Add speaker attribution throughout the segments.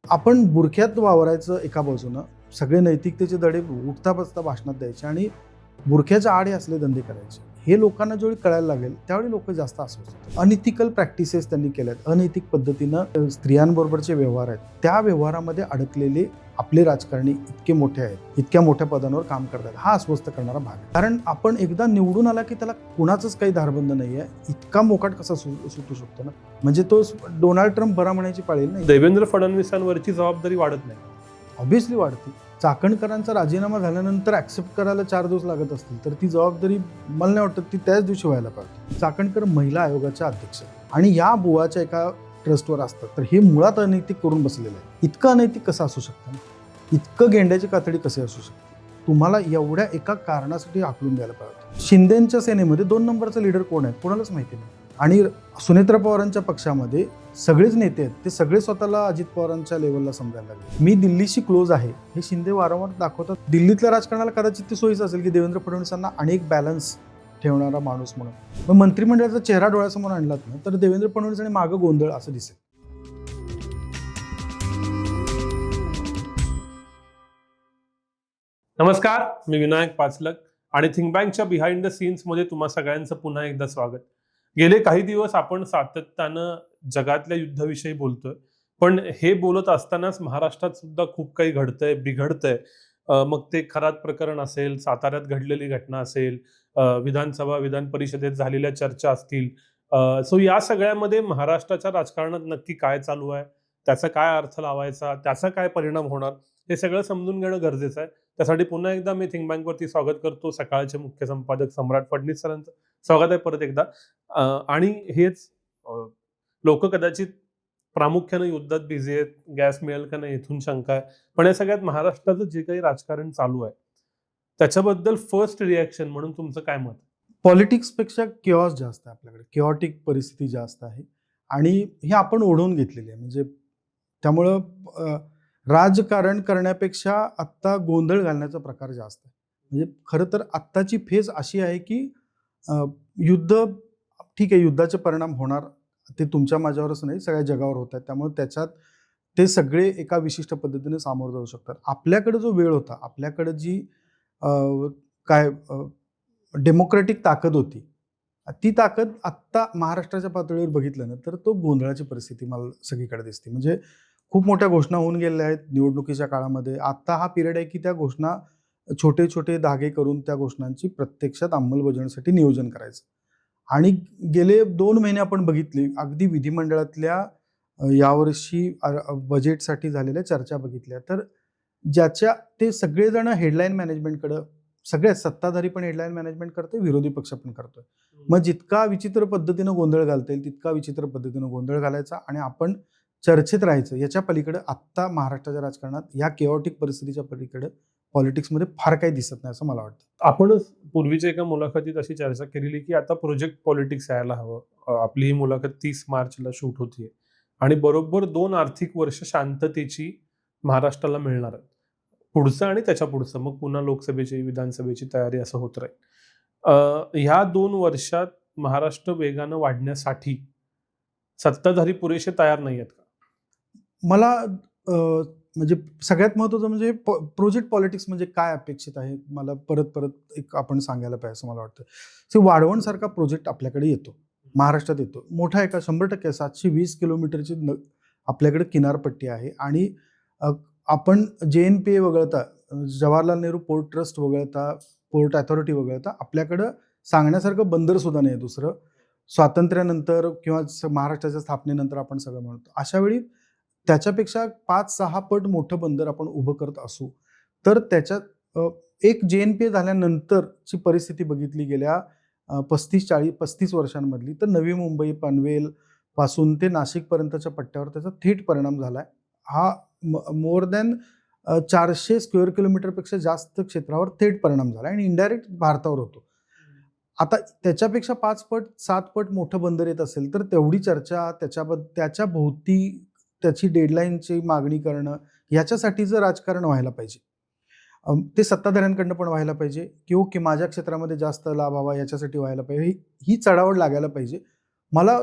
Speaker 1: आपण बुरख्यात वावरायचं एका बाजूनं, सगळे नैतिकतेचे धडे उठता बसता भाषणात द्यायचे आणि बुरख्याच्या आड असले धंदे करायचे. हे लोकांना ज्यावेळी कळायला लागेल त्यावेळी लोक जास्त अस्वस्थ होतात. अनइथिकल प्रॅक्टिसेस त्यांनी केल्यात. अनैतिक पद्धतीनं स्त्रियांबरोबरचे व्यवहार आहेत, त्या व्यवहारामध्ये अडकलेले आपले राजकारणी इतके मोठे आहेत, इतक्या मोठ्या पदांवर काम करतात. हा अस्वस्थ करणारा भाग आहे. कारण आपण एकदा निवडून आला की त्याला कुणाचंच काही धारबंद नाही आहे. इतका मोकाट कसा सुटू शकतो ना, म्हणजे तो डोनाल्ड ट्रम्प बरा म्हणायची पाळी नाही.
Speaker 2: देवेंद्र फडणवीसांवरची जबाबदारी वाढत नाही.
Speaker 1: ऑब्व्हियसली वाढते. चाकणकरांचा राजीनामा झाल्यानंतर ऍक्सेप्ट करायला 4 दिवस लागत असतील तर ती जबाबदारी मला नाही वाटत ती त्याच दिवशी व्हायला पाहिजे. चाकणकर महिला आयोगाच्या अध्यक्ष आणि या बुवाच्या एका ट्रस्टवर असतात, तर हे मुळात अनैतिक करून बसलेलं आहे. इतकं अनैतिक कसं असू शकतं, इतकं गेंड्याची कातडी कसे असू शकते? तुम्हाला एवढ्या एका कारणासाठी आकलून द्यायला पाहिजे. शिंदेच्या सेनेमध्ये 2 नंबरचा लीडर कोण आहे कोणालाच माहिती नाही. आणि सुनेत्रा पवारांच्या पक्षामध्ये सगळेच नेते आहेत, ते सगळे स्वतःला अजित पवारांच्या लेवलला समजायला लागले. मी दिल्लीशी क्लोज आहे हे शिंदे वारंवार दाखवतात. दिल्लीतल्या राजकारणाला कदाचित ते सोयीचं असेल की देवेंद्र फडणवीसांना अनेक बॅलन्स ठेवणारा माणूस म्हणून. मग मंत्रिमंडळाचा चेहरा डोळ्यासमोर आणलात ना तर देवेंद्र फडणवीस आणि मागं गोंधळ असं दिसेल.
Speaker 2: नमस्कार, मी विनायक पाचलक आणि थिंक बँकच्या बिहाइंड द सीन्स मध्ये तुम्हा सगळ्यांचं पुन्हा एकदा स्वागत. गेले काही दिवस आपण सातत्यानं जगातल्या युद्धाविषयी बोलतोय, पण हे बोलत असतानाच महाराष्ट्रात सुद्धा खूप काही घडतंय, बिघडतंय. मग ते खरात प्रकरण असेल, साताऱ्यात घडलेली घटना असेल, विधान परिषदेत झालेल्या चर्चा असतील. सो या सगळ्यामध्ये महाराष्ट्राच्या राजकारणात नक्की काय चालू आहे, त्याचा काय अर्थ लावायचा, त्याचा काय परिणाम होणार, हे सगळं समजून घेणं गरजेचं आहे. त्यासाठी पुन्हा एकदा मी थिंक बँकवरती स्वागत करतो सकाळचे मुख्य संपादक सम्राट फडणीस सरांचं. स्वागत आहे परत एकदा. आणि हेच लोक कदाचित प्रामुख्याने युद्धात बिझी आहेत, गॅस मिळेल का नाही इथून शंका आहे. पण या सगळ्यात महाराष्ट्राचं जे काही राजकारण चालू आहे त्याच्याबद्दल फर्स्ट रिॲक्शन म्हणून तुमचं काय मत?
Speaker 1: पॉलिटिक्सपेक्षा किऑस जास्त आहे आपल्याकडे, किऑटिक परिस्थिती जास्त आहे आणि हे आपण ओढवून घेतलेली आहे. म्हणजे त्यामुळं राजकारण करण्यापेक्षा आत्ता गोंधळ घालण्याचा प्रकार जास्त आहे. म्हणजे खरं तर आत्ताची फेज अशी आहे की युद्ध ठीक आहे, युद्धाचे परिणाम होणार, ते तुमच्या माझ्यावरच नाही सगळ्या जगावर होत आहेत. त्यामुळे त्याच्यात ते सगळे एका विशिष्ट पद्धतीने सामोरं जाऊ शकतात. आपल्याकडे जो वेळ होता, आपल्याकडे जी काय डेमोक्रेटिक ताकद होती, ती ताकद आत्ता महाराष्ट्राच्या पातळीवर बघितलं ना तर तो गोंधळाची परिस्थिती मला सगळीकडे दिसते. म्हणजे खूप मोठ्या घोषणा होऊन गेल्या आहेत निवडणुकीच्या काळामध्ये. आत्ता हा पिरियड आहे की त्या घोषणा छोटे छोटे धागे करून त्या घोषणांची प्रत्यक्षात अंमलबजावणीसाठी नियोजन करायचं. आणि गेले 2 महिने आपण बघितले, अगदी विधिमंडळातल्या यावर्षी बजेटसाठी झालेल्या चर्चा बघितल्या, तर ज्याच्या ते सगळेजण हेडलाईन मॅनेजमेंटकडं, सगळे सत्ताधारी पण हेडलाईन मॅनेजमेंट करते, विरोधी पक्ष पण करतोय. मग जितका विचित्र पद्धतीनं गोंधळ घालता येईल तितका विचित्र पद्धतीनं गोंधळ घालायचा आणि आपण चर्चेत राहायचं. याच्या पलीकडे आत्ता महाराष्ट्राच्या राजकारणात या केओटिक परिस्थितीच्या पलीकडे पॉलिटिक्समध्ये फार काही दिसत नाही असं मला वाटतं.
Speaker 2: आपणच पूर्वीच्या एका मुलाखतीत अशी चर्चा केलेली की आता प्रोजेक्ट पॉलिटिक्स यायला हवं. आपली ही मुलाखत 30 मार्चला शूट होतीये आणि बरोबर 2 आर्थिक वर्ष शांततेची महाराष्ट्राला मिळणार आहे. पुढचं आणि त्याच्या पुढचं मग पुन्हा लोकसभेची विधानसभेची तयारी असं होत राहील. ह्या 2 वर्षात महाराष्ट्र वेगानं वाढण्यासाठी सत्ताधारी पुरेसे तयार नाही आहेत का?
Speaker 1: मला म्हणजे सगळ्यात महत्त्वाचं म्हणजे प्रोजेक्ट पॉलिटिक्स म्हणजे काय अपेक्षित आहे, मला परत एक आपण सांगायला पाहिजे असं मला वाटतं. वाढवणसारखा प्रोजेक्ट आपल्याकडे येतो, महाराष्ट्रात येतो. मोठा एका 100% 720 किलोमीटरची आपल्याकडे किनारपट्टी आहे आणि आपण JNPA वगळता, जवाहरलाल नेहरू पोर्ट ट्रस्ट वगळता, पोर्ट अथॉरिटी वगळता आपल्याकडं सांगण्यासारखं बंदर सुद्धा नाही दुसरं. स्वातंत्र्यानंतर किंवा महाराष्ट्राच्या स्थापनेनंतर आपण सगळं म्हणतो, अशा वेळी त्याच्यापेक्षा 5-6 पट मोठं बंदर आपण उभं करत असू तर त्याच्यात एक JNPA झाल्यानंतरची परिस्थिती बघितली गेल्या 35 वर्षांमधली तर नवी मुंबई पनवेल पासून ते नाशिकपर्यंतच्या पट्ट्यावर त्याचा थेट परिणाम झालाय. हा मोर दॅन 400 स्क्वेअर किलोमीटरपेक्षा जास्त क्षेत्रावर थेट परिणाम झाला आणि इनडायरेक्ट भारतावर होतो. आता त्याच्यापेक्षा 5 पट 7 पट मोठं बंदर येत असेल तर तेवढी चर्चा त्याच्या भोवती त्याची डेडलाईनची मागणी करणं, ह्याच्यासाठीचं राजकारण व्हायला पाहिजे. ते सत्ताधाऱ्यांकडनं पण व्हायला पाहिजे किंवा की माझ्या क्षेत्रामध्ये जास्त लाभ हवा याच्यासाठी व्हायला पाहिजे, ही चढावड लागायला पाहिजे. मला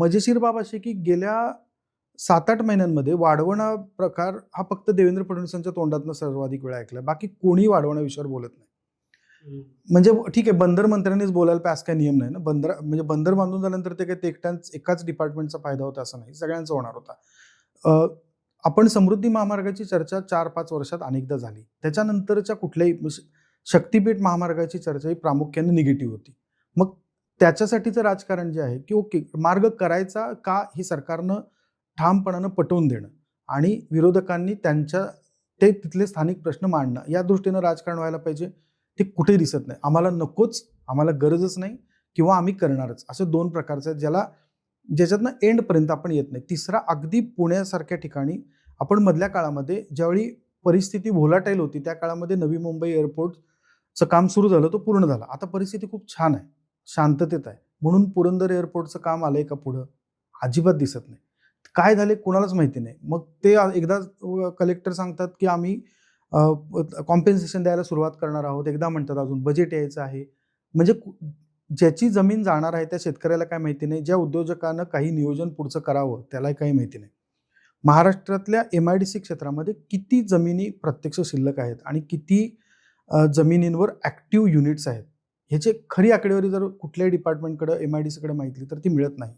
Speaker 1: मजेशीर बाब अशी की गेल्या 7-8 महिन्यांमध्ये वाढवणा प्रकार हा फक्त देवेंद्र फडणवीसांच्या तोंडातनं सर्वाधिक वेळा ऐकलाय. बाकी कोणी वाढवणा विषयावर बोलत नाही. म्हणजे ठीक आहे, बंदर मंत्र्यांनीच बोलायला पाहिजे असं काही नियम नाही ना. बंदर बांधून झाल्यानंतर ते काही एकाच डिपार्टमेंटचा फायदा होता असं नाही, सगळ्यांचा होणार होता. आपण समृद्धी महामार्गाची चर्चा 4-5 वर्षात अनेकदा झाली. त्याच्यानंतरच्या कुठल्याही शक्तीपीठ महामार्गाची चर्चा ही प्रामुख्याने निगेटिव्ह होती. मग त्याच्यासाठीचं राजकारण जे आहे की ओके, मार्ग करायचा का हे सरकारनं ठामपणानं पटवून देणं आणि विरोधकांनी ते तिथले स्थानिक प्रश्न मांडणं, या दृष्टीनं राजकारण व्हायला पाहिजे. ते कुठेही दिसत नाही. आम्हाला नकोच, आम्हाला गरजच नाही किंवा आम्ही करणारच, असे 2 प्रकारचे आहेत ज्याच्यातनं एंडपर्यंत आपण येत नाही. तिसरा, अगदी पुण्यासारख्या ठिकाणी आपण मधल्या काळामध्ये ज्यावेळी परिस्थिती व्होलाटाईल होती त्या काळामध्ये नवी मुंबई एअरपोर्टचं काम सुरू झालं, तो पूर्ण झाला. आता परिस्थिती खूप छान आहे, शांततेत आहे. म्हणून पुरंदर एअरपोर्टचं काम आलंय का पुढं? अजिबात दिसत नाही. काय झाले कुणालाच माहिती नाही. मग ते एकदा कलेक्टर सांगतात की आम्ही कॉम्पेन्सेशन द्यायला सुरुवात करणार आहोत, एकदा म्हणतात अजून बजेट यायचं आहे. म्हणजे ज्याची जमीन जाणार आहे त्या शेतकऱ्याला काय माहिती नाही, ज्या उद्योजकानं काही नियोजन पुढचं करावं त्यालाही काही माहिती नाही. महाराष्ट्रातल्या MIDC क्षेत्रामध्ये किती जमिनी प्रत्यक्ष शिल्लक आहेत आणि किती जमिनींवर ॲक्टिव्ह युनिट्स आहेत, ह्याची खरी आकडेवारी जर कुठल्याही डिपार्टमेंटकडे MIDCकडे माहितली तर ती मिळत नाही.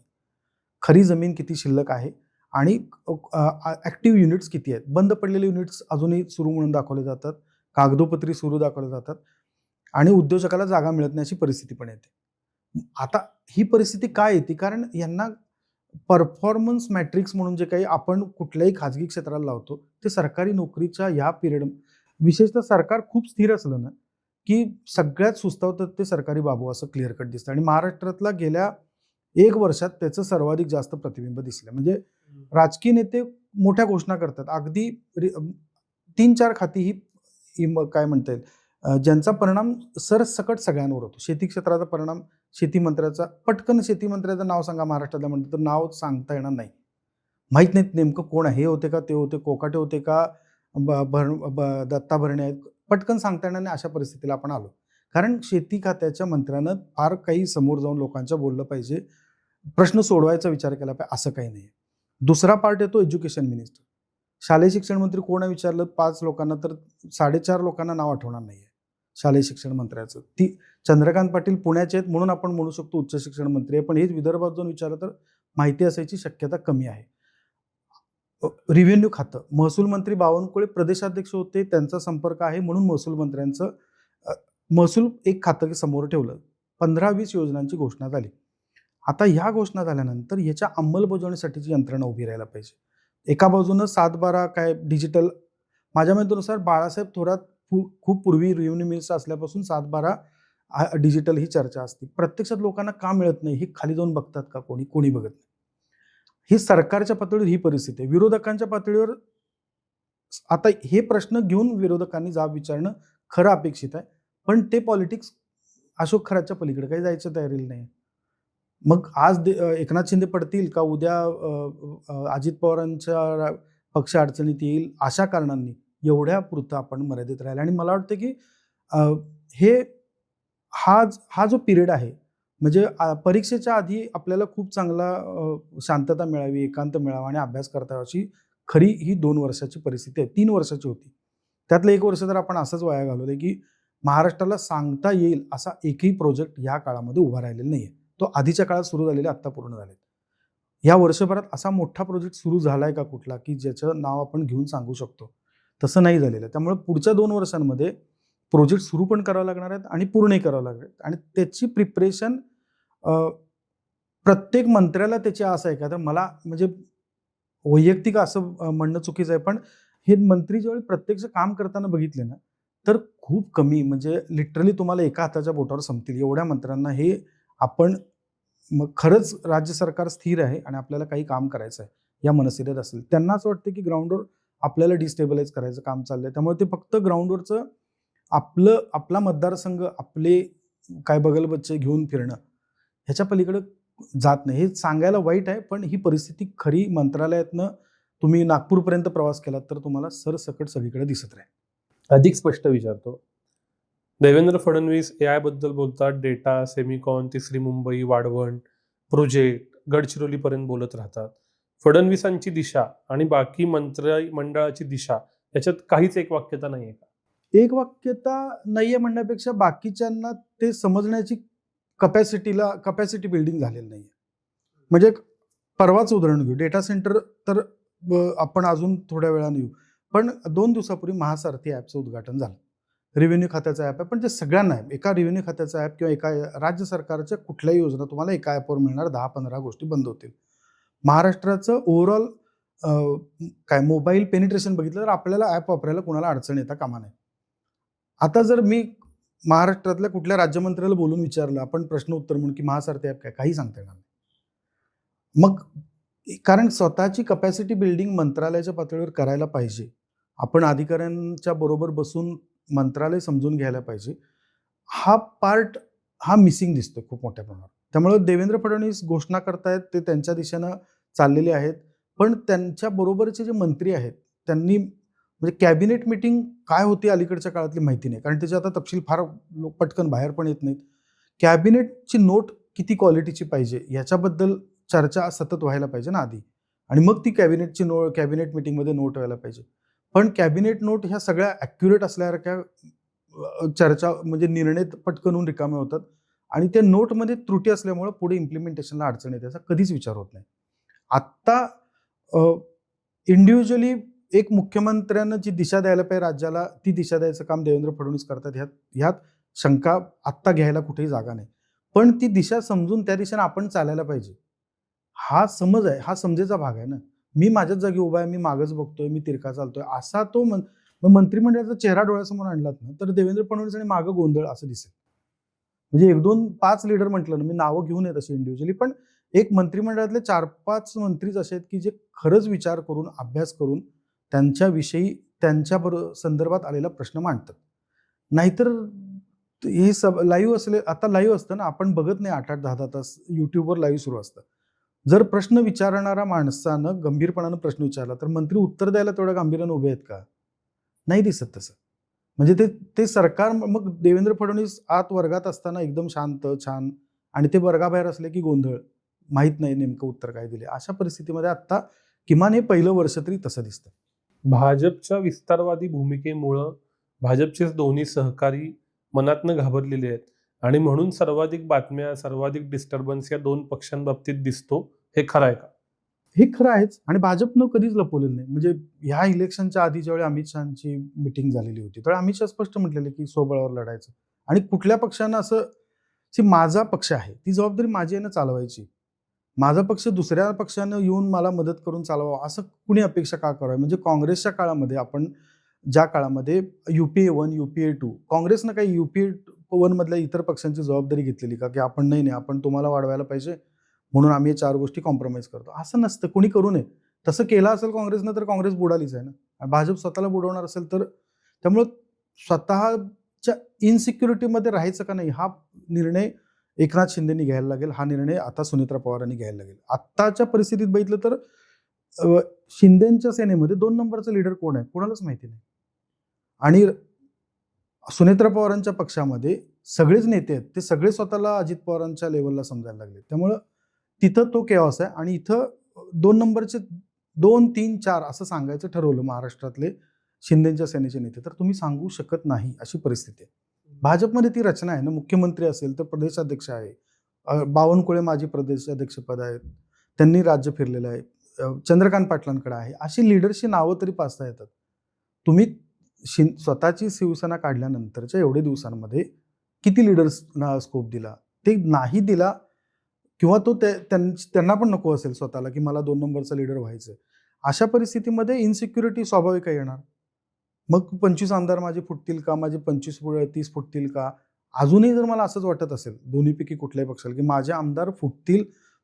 Speaker 1: खरी जमीन किती शिल्लक आहे आणि ॲक्टिव्ह युनिट्स किती आहेत. बंद पडलेले युनिट्स अजूनही सुरू म्हणून दाखवले जातात, कागदोपत्री सुरू दाखवले जातात आणि उद्योजकाला जागा मिळत नाही अशी परिस्थिती पण येते. आता ही परिस्थिती काय येते? कारण यांना परफॉर्मन्स मॅट्रिक्स म्हणून जे काही आपण कुठल्याही खाजगी क्षेत्राला लावतो, ते सरकारी नोकरीच्या ह्या पिरियड, विशेषतः सरकार खूप स्थिर असलं ना की सगळ्यात सुस्तावतात ते सरकारी बाबू, असं क्लिअर कट दिसतं. आणि महाराष्ट्रातला गेल्या 1 वर्षात त्याचं सर्वाधिक जास्त प्रतिबिंब दिसलं. म्हणजे राजकीय नेते मोठ्या घोषणा करतात, अगदी 3-4 खाती ही काय म्हणता येईल, ज्यांचा परिणाम सरसकट सगळ्यांवर होतो. शेती क्षेत्राचा परिणाम, शेती मंत्र्याचा, पटकन शेती मंत्र्याचं नाव सांगा महाराष्ट्रातल्या म्हणतं तर नाव सांगता येणार नाही. माहीत नाहीत नेमकं कोण आहे, हे होते का ते होते, कोकाटे होते का दत्ता भरणे आहेत, पटकन सांगता येणार नाही. अशा परिस्थितीला आपण आलो. कारण शेती खात्याच्या मंत्र्यानं फार काही समोर जाऊन लोकांच्या बोललं पाहिजे, प्रश्न सोडवायचा विचार केला पाहिजे, असं काही नाही. दुसरा पार्ट येतो एज्युकेशन मिनिस्टर. शालेय शिक्षण मंत्री कोण आहे विचारलं 5 लोकांना तर 4.5 लोकांना नाव आठवणार नाहीये शालेय शिक्षण मंत्र्याचं. ती चंद्रकांत पाटील पुण्याचे आहेत म्हणून आपण म्हणू शकतो उच्च शिक्षण मंत्री आहे, पण हेच विदर्भात जाऊन विचारलं तर माहिती असायची शक्यता कमी आहे. रिव्हेन्यू खातं, महसूल मंत्री बावनकुळे प्रदेशाध्यक्ष होते, त्यांचा संपर्क आहे म्हणून महसूल मंत्र्यांचं महसूल एक खातं समोर ठेवलं. 15-20 योजनांची घोषणा झाली. आता ह्या घोषणा झाल्यानंतर ह्याच्या अंमलबजावणीसाठीची यंत्रणा उभी राहायला पाहिजे. एका बाजूनं 7-12 काय डिजिटल, माझ्या माहितीनुसार बाळासाहेब थोरात खूप पूर्वी रेव्हेन्यू मिनिस्टर असल्यापासून 7-12 डिजिटल ही चर्चा असते. प्रत्यक्षात लोकांना का मिळत नाही हे खाली जाऊन बघतात का? कोणी बघत नाही. ही सरकारच्या पातळीवर ही परिस्थिती आहे. विरोधकांच्या पातळीवर आता हे प्रश्न घेऊन विरोधकांनी जाब विचारणं खरं अपेक्षित आहे, पण ते पॉलिटिक्स अशोक खराच्या पलीकडे काही जायचं तयारीला नाही. मग आज एकनाथ शिंदे पडतील का उद्या अजित पवारांच्या पक्ष अडचणीत येईल, अशा कारणांनी एवढ्या पुरतं आपण मर्यादित राहिलं. आणि मला वाटतं की हा जो पिरियड आहे, म्हणजे परीक्षेच्या आधी आपल्याला खूप चांगला शांतता मिळावी, एकांत मिळावा आणि अभ्यास करता अशी खरी ही 2 वर्षाची परिस्थिती आहे. 3 वर्षाची होती, त्यातलं 1 वर्ष तर आपण असंच वाया घालवलंय की महाराष्ट्राला सांगता येईल असा एकही प्रोजेक्ट ह्या काळामध्ये उभा राहिलेला नाहीये. तो आधीच्या काळात सुरू झालेले आत्ता पूर्ण झालेत. या वर्षभरात असा मोठा प्रोजेक्ट सुरू झालाय का कुठला की ज्याचं नाव आपण घेऊन सांगू शकतो? तसं नाही झालेलं. त्यामुळे पुढच्या 2 वर्षांमध्ये प्रोजेक्ट सुरू पण करावं लागणार आहेत आणि पूर्णही करावं लागणार आहेत. आणि त्याची प्रिपरेशन प्रत्येक मंत्र्याला त्याची आस आहे का? तर मला म्हणजे वैयक्तिक असं म्हणणं चुकीचं आहे, पण हे मंत्री ज्यावेळी प्रत्यक्ष काम करताना बघितले ना तर खूप कमी, म्हणजे लिटरली तुम्हाला एका हाताच्या बोटावर संपतील एवढ्या मंत्र्यांना हे आपण, मग खरंच राज्य सरकार स्थिर आहे आणि आपल्याला काही काम करायचं आहे या मनस्थितीत असेल. त्यांना असं वाटतं की ग्राउंडवर आपल्याला डिस्टेबलाइज करायचं काम चाललंय, त्यामुळे ते फक्त ग्राउंडवरचं आपला मतदारसंघ, आपले काय बगल बच्चे घेऊन फिरणं ह्याच्या पलीकडे जात नाही. हे सांगायला वाईट आहे, पण ही परिस्थिती खरी मंत्रालयातनं तुम्ही नागपूरपर्यंत प्रवास केलात तर तुम्हाला सरसकट सगळीकडे दिसत राहील.
Speaker 2: अधिक स्पष्ट विचारतो, देवेंद्र फडणवीस AI बद्दल बोलतात, डेटा, सेमिकॉन, तिसरी मुंबई, वाढवण, प्रोजेक्ट, गडचिरोलीपर्यंत बोलत राहतात. फडणवीसांची दिशा आणि बाकी मंत्रिमंडळाची दिशा याच्यात काहीच एक वाक्यता नाहीये का?
Speaker 1: एक वाक्यता नाहीये म्हणण्यापेक्षा बाकीच्यांना ते समजण्याची कपॅसिटी बिल्डिंग झालेली नाहीये. म्हणजे परवाच उदाहरण घेऊ, डेटा सेंटर तर आपण अजून थोड्या वेळाने येऊ. पण 2 दिवसापूर्वी महासारथी ॲपचं उद्घाटन झालं. रेव्हेन्यू खात्याचं ॲप आहे, पण ते सगळ्यांना आहे. एका रेव्हेन्यू खात्याचं ॲप किंवा एका राज्य सरकारच्या कुठल्याही योजना तुम्हाला एका ॲपवर मिळणार, 10-15 गोष्टी बंद होतील. महाराष्ट्राचं ओव्हरऑल काय मोबाईल पेनिट्रेशन बघितलं तर आपल्याला ॲप वापरायला कुणाला अडचण येता कामा नये. आता जर मी महाराष्ट्रातल्या कुठल्या राज्यमंत्र्याला बोलून विचारलं, आपण प्रश्न उत्तर म्हणून की महासारथी ॲप काय, काही सांगता येणार नाही. मग कारण स्वतःची कपॅसिटी बिल्डिंग मंत्रालयाच्या पातळीवर करायला पाहिजे. आपण अधिकाऱ्यांच्या बरोबर बसून मंत्रालय समजून घ्यायला पाहिजे. हा पार्ट मिसिंग दिसतोय खूप मोठ्या प्रमाणात. त्यामुळे देवेंद्र फडणवीस घोषणा करतायत, ते त्यांच्या दिशेनं चाललेले आहेत. पण त्यांच्या बरोबरचे जे मंत्री आहेत, त्यांनी म्हणजे कॅबिनेट मीटिंग काय होती अलीकडच्या काळातली माहिती नाही. कारण त्याचे आता तपशील फार पटकन बाहेर पण येत नाहीत. कॅबिनेटची नोट किती क्वालिटीची पाहिजे याच्याबद्दल चर्चा सतत व्हायला पाहिजे ना आधी, आणि मग ती कॅबिनेट मीटिंगमध्ये नोट व्हायला पाहिजे. पण कॅबिनेट नोट ह्या सगळ्या ॲक्युरेट असल्यासारख्या चर्चा म्हणजे निर्णय पटकन होऊन रिकामे होतात आणि त्या नोटमध्ये त्रुटी असल्यामुळे पुढे इम्प्लिमेंटेशनला अडचण येते, याचा कधीच विचार होत नाही. आत्ता इंडिव्हिज्युअली एक मुख्यमंत्र्यांना जी दिशा द्यायला पाहिजे राज्याला, ती दिशा द्यायचं काम देवेंद्र फडणवीस करतात. ह्यात शंका आत्ता घ्यायला कुठेही जागा नाही. पण ती दिशा समजून त्या दिशेने आपण चालायला पाहिजे. हा समज आहे, हा समजेचा भाग आहे ना. मी माझ्याच जागी उभा आहे, मी मागच बघतोय, मी तिरका चालतोय, असा तो मंत्रिमंडळाचा चेहरा डोळ्यासमोर आणलात ना, तर देवेंद्र फडणवीस आणि मागं गोंधळ असं दिसेल. म्हणजे 1, 2, 5 लीडर म्हटलं ना, मी नावं घेऊन येत असे इंडिव्हिज्युअली, पण एक मंत्रिमंडळातले 4-5 मंत्रीच असे आहेत की जे खरंच विचार करून, अभ्यास करून त्यांच्याविषयी त्यांच्या संदर्भात आलेला प्रश्न मांडतात. नाहीतर हे लाईव्ह असले, आता लाईव्ह असतं ना, आपण बघत नाही 8-8, 10-10 तास YouTubeवर लाईव्ह सुरू असतं. जर प्रश्न विचारणारा माणसानं गंभीरपणानं प्रश्न विचारला, तर मंत्री उत्तर द्यायला तेवढ्या गांभीर्यानं उभे आहेत का? नाही दिसत तसं. म्हणजे ते सरकार, मग देवेंद्र फडणवीस आत वर्गात असताना एकदम शांत, छान, आणि ते वर्गाबाहेर असले की गोंधळ, माहीत नाही नेमकं उत्तर काय दिले. अशा परिस्थितीमध्ये आत्ता किमान हे पहिलं वर्ष तरी तसं दिसतं.
Speaker 2: भाजपच्या विस्तारवादी भूमिकेमुळं भाजपचेच दोन्ही सहकारी मनातनं घाबरलेले आहेत आणि म्हणून सर्वाधिक बातम्या, सर्वाधिक डिस्टर्बन्स या 2 पक्षांबाबतीत दिसतो. हे खरं आहे का?
Speaker 1: हे खरं आहेच, आणि भाजपनं कधीच लपवलेलं नाही. म्हणजे ह्या इलेक्शनच्या आधी ज्यावेळी अमित शहाची मिटिंग झालेली होती, त्यावेळी अमित शहा स्पष्ट म्हटलेले की स्वबळावर लढायचं, आणि कुठल्या पक्षानं असं माझा पक्ष आहे, ती जबाबदारी माझी आहे ना चालवायची. माझा पक्ष दुसऱ्या पक्षानं येऊन मला मदत करून चालवावं असं कुणी अपेक्षा का करावी? म्हणजे काँग्रेसच्या काळामध्ये, आपण ज्या काळामध्ये UPA 1, UPA 2, काँग्रेसनं काही UPA 1 मधल्या इतर पक्षांची जबाबदारी घेतलेली का? की आपण नाही, आपण तुम्हाला वाढवायला पाहिजे म्हणून आम्ही हे 4 गोष्टी कॉम्प्रोमाइज करतो. असं नसतं, कुणी करू नये. तसं केलं असेल काँग्रेसनं तर काँग्रेस बुडालीच आहे ना. आणि भाजप स्वतःला बुडवणार असेल तर, त्यामुळं स्वतःच्या इन्सिक्युरिटीमध्ये राहायचं का नाही, हा निर्णय एकनाथ शिंदेनी घ्यायला लागेल. हा निर्णय आता सुनेत्रा पवारांनी घ्यायला लागेल. आत्ताच्या परिस्थितीत बघितलं तर शिंदेच्या सेनेमध्ये 2 नंबरचा लीडर कोण आहे कोणालाच माहिती नाही. आणि सुनेत्रा पवारांच्या पक्षामध्ये सगळेच नेते आहेत, ते सगळे स्वतःला अजित पवारांच्या लेवलला समजायला लागले. त्यामुळं तिथं तो केओस आहे. आणि इथं 2 नंबरचे 2, 3, 4 असं सांगायचं ठरवलं महाराष्ट्रातले शिंदेच्या सेनेचे नेते, तर तुम्ही सांगू शकत नाही अशी परिस्थिती आहे. भाजपमध्ये ती रचना आहे ना, मुख्यमंत्री असेल तर प्रदेशाध्यक्ष आहे, बावनकुळे माजी प्रदेशाध्यक्षपद आहेत, त्यांनी राज्य फिरलेलं आहे, चंद्रकांत पाटलांकडे आहे, अशी लीडरची नावं तरी 5-6 येतात. तुम्ही स्वतःची शिवसेना काढल्यानंतरच्या एवढे दिवसांमध्ये किती लीडर्सना स्कोप दिला? ते नाही दिला, किंवा तो त्यांना पण नको असेल स्वतःला की मला 2 नंबरचा लीडर व्हायचं. अशा परिस्थितीमध्ये इन्सिक्युरिटी स्वाभाविक येणार. मग 25 आमदार माझे फुटतील का? माझे 25-30 फुटतील का? अजूनही जर मला असंच वाटत असेल दोन्हीपैकी कुठल्याही पक्षाला की माझे आमदार फुटतील,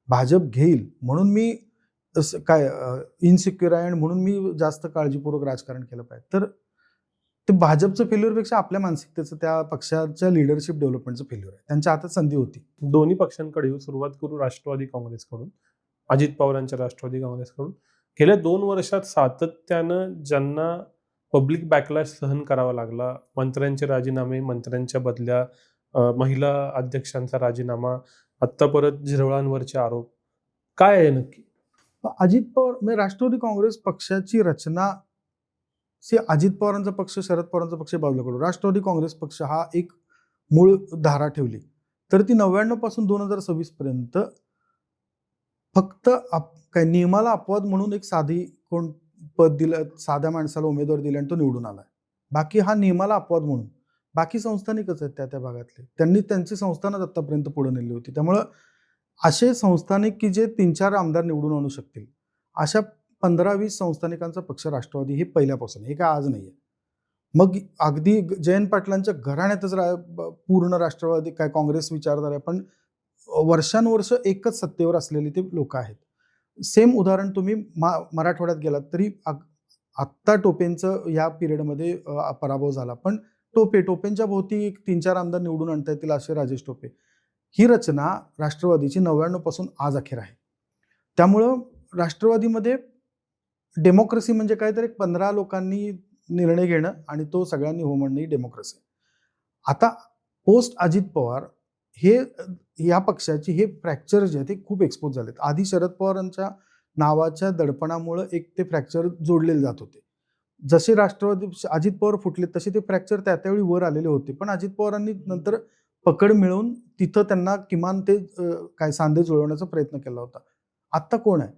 Speaker 1: भाजप घेईल, म्हणून मी इन्सिक्युअर आहे आणि म्हणून मी जास्त काळजीपूर्वक राजकारण केलं पाहिजे, तर ते भाजपचं फेल्युअरपेक्षा आपल्या मानसिकतेचं, त्या पक्षाच्या लिडरशिप डेव्हलपमेंटचं फेल्युअर आहे. त्यांच्या हातात संधी होती.
Speaker 2: दोन्ही पक्षांकडे येऊ. सुरुवात करू राष्ट्रवादी काँग्रेसकडून. अजित पवारांच्या राष्ट्रवादी काँग्रेसकडून. गेल्या 2 वर्षात सातत्यानं ज्यांना पब्लिक बॅकलॅश सहन करावा लागला, मंत्र्यांचे राजीनामे, मंत्र्यांच्या बदल्या, महिला अध्यक्षांचा राजीनामा, आत्ता परत झिरवळांवरचे आरोप, काय आहे नक्की?
Speaker 1: अजित पवार म्हणजे राष्ट्रवादी काँग्रेस पक्षाची रचना अजित पवारांचा पक्ष, शरद पवारांचा पक्ष बाजूला करू, राष्ट्रवादी काँग्रेस पक्ष हा एक मूळ धारा ठेवली तर ती 99 पासून 2026 पर्यंत फक्त काय नियमाला अपवाद म्हणून एक साधी कोण पद दिलं, साध्या माणसाला उमेदवार दिला आणि तो निवडून आला. बाकी हा नियमाला अपवाद म्हणून. बाकी संस्थानिकच आहेत त्या भागातले. त्यांनी त्यांची संस्थानच आतापर्यंत पुढे नेली होती. त्यामुळं असे संस्थानिक की जे 3-4 आमदार निवडून आणू शकतील, अशा 15-20 संस्थानिकांचा पक्ष राष्ट्रवादी हे पहिल्यापासून, हे काय आज नाहीये. मग अगदी जयंत पाटलांच्या घराण्यातच पूर्ण राष्ट्रवादी काय काँग्रेस विचारधारा आहे, पण वर्षानुवर्ष एकच सत्तेवर असलेली ते लोक आहेत. सेम उदाहरण तुम्ही मराठवाड्यात गेलात तरी आत्ता टोपेंचं या पिरियडमध्ये पराभव झाला, पण टोपेंच्या भोवती एक 3-4 आमदार निवडून आणता येतील असे राजेश टोपे. ही रचना राष्ट्रवादीची 99 पासून आज अखेर आहे. त्यामुळं राष्ट्रवादीमध्ये डेमोक्रेसी म्हणजे काय तर एक 15 लोकांनी निर्णय घेणं आणि तो सगळ्यांनी हो म्हणणं ही डेमोक्रेसी. आता पोस्ट अजित पवार हे या पक्षाची हे फ्रॅक्चर जे आहे ते खूप एक्सपोज झालेत. आधी शरद पवारांच्या नावाच्या दडपणामुळे एक ते फ्रॅक्चर जोडलेले जात होते. जसे राष्ट्रवादी अजित पवार फुटले तसे ते फ्रॅक्चर त्यावेळी वर आलेले होते, पण अजित पवारांनी नंतर पकड मिळवून तिथं त्यांना किमान ते काय सांधे जुळवण्याचा प्रयत्न केला होता. आत्ता कोण आहे?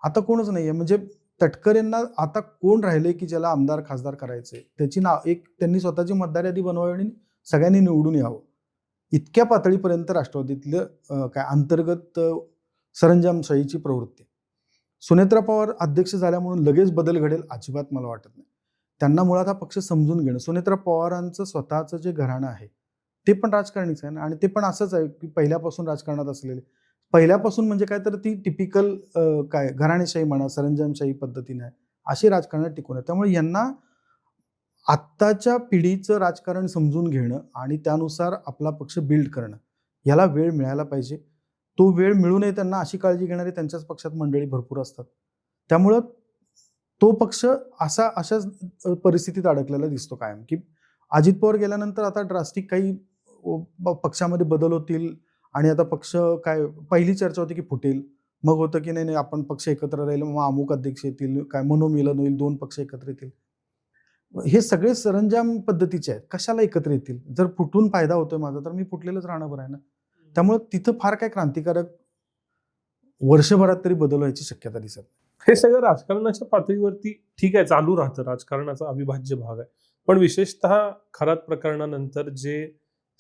Speaker 1: आता कोणच नाहीये. म्हणजे तटकरेंना आता कोण राहिले की ज्याला आमदार खासदार करायचे, त्याची एक त्यांनी स्वतःची मतदार यादी बनवावी आणि सगळ्यांनी निवडून यावं, इतक्या पातळीपर्यंत राष्ट्रवादीतलं काय अंतर्गत सरंजामशाहीची प्रवृत्ती. सुनेत्रा पवार अध्यक्ष झाल्या म्हणून लगेच बदल घडेल अजिबात मला वाटत नाही. त्यांना मुळात हा पक्ष समजून घेणं. सुनेत्रा पवारांचं स्वतःचं जे घराणं आहे ते पण राजकारणीच आहे ना, आणि ते पण असंच आहे की पहिल्यापासून राजकारणात असलेले. पहिल्यापासून म्हणजे काय तर ती टिपिकल काय घराणेशाही म्हणा, सरंजामशाही पद्धतीने आहे, अशी राजकारणात टिकून आहे. त्यामुळे यांना आत्ताच्या पिढीचं राजकारण समजून घेणं आणि त्यानुसार आपला पक्ष बिल्ड करणं, याला वेळ मिळायला पाहिजे. तो वेळ मिळू नये त्यांना अशी काळजी घेणारी त्यांच्याच पक्षात मंडळी भरपूर असतात. त्यामुळं तो पक्ष अशाच परिस्थितीत अडकलेला दिसतो कायम, की अजित पवार गेल्यानंतर आता ड्रास्टिक काही पक्षामध्ये बदल होतील आणि आता पक्ष काय, पहिली चर्चा होती की फुटेल, मग होतं की नाही आपण पक्ष एकत्र राहील, मग अमुक अध्यक्ष येतील, काय मनोमिलन होईल, 2 पक्ष एकत्र येतील. हे सगळे सरंजाम पद्धतीचे आहेत. कशाला एकत्र येतील? जर फुटून फायदा होतोय माझा तर मी फुटलेलंच राहणं बरं आहे ना. त्यामुळे तिथं फार काय क्रांतिकारक वर्षभरात तरी बदल व्हायची शक्यता दिसत नाही.
Speaker 2: हे सगळं राजकारणाच्या पातळीवरती ठीक आहे, चालू राहतं, राजकारणाचा अविभाज्य भाग आहे. पण विशेषतः खरात प्रकरणानंतर जे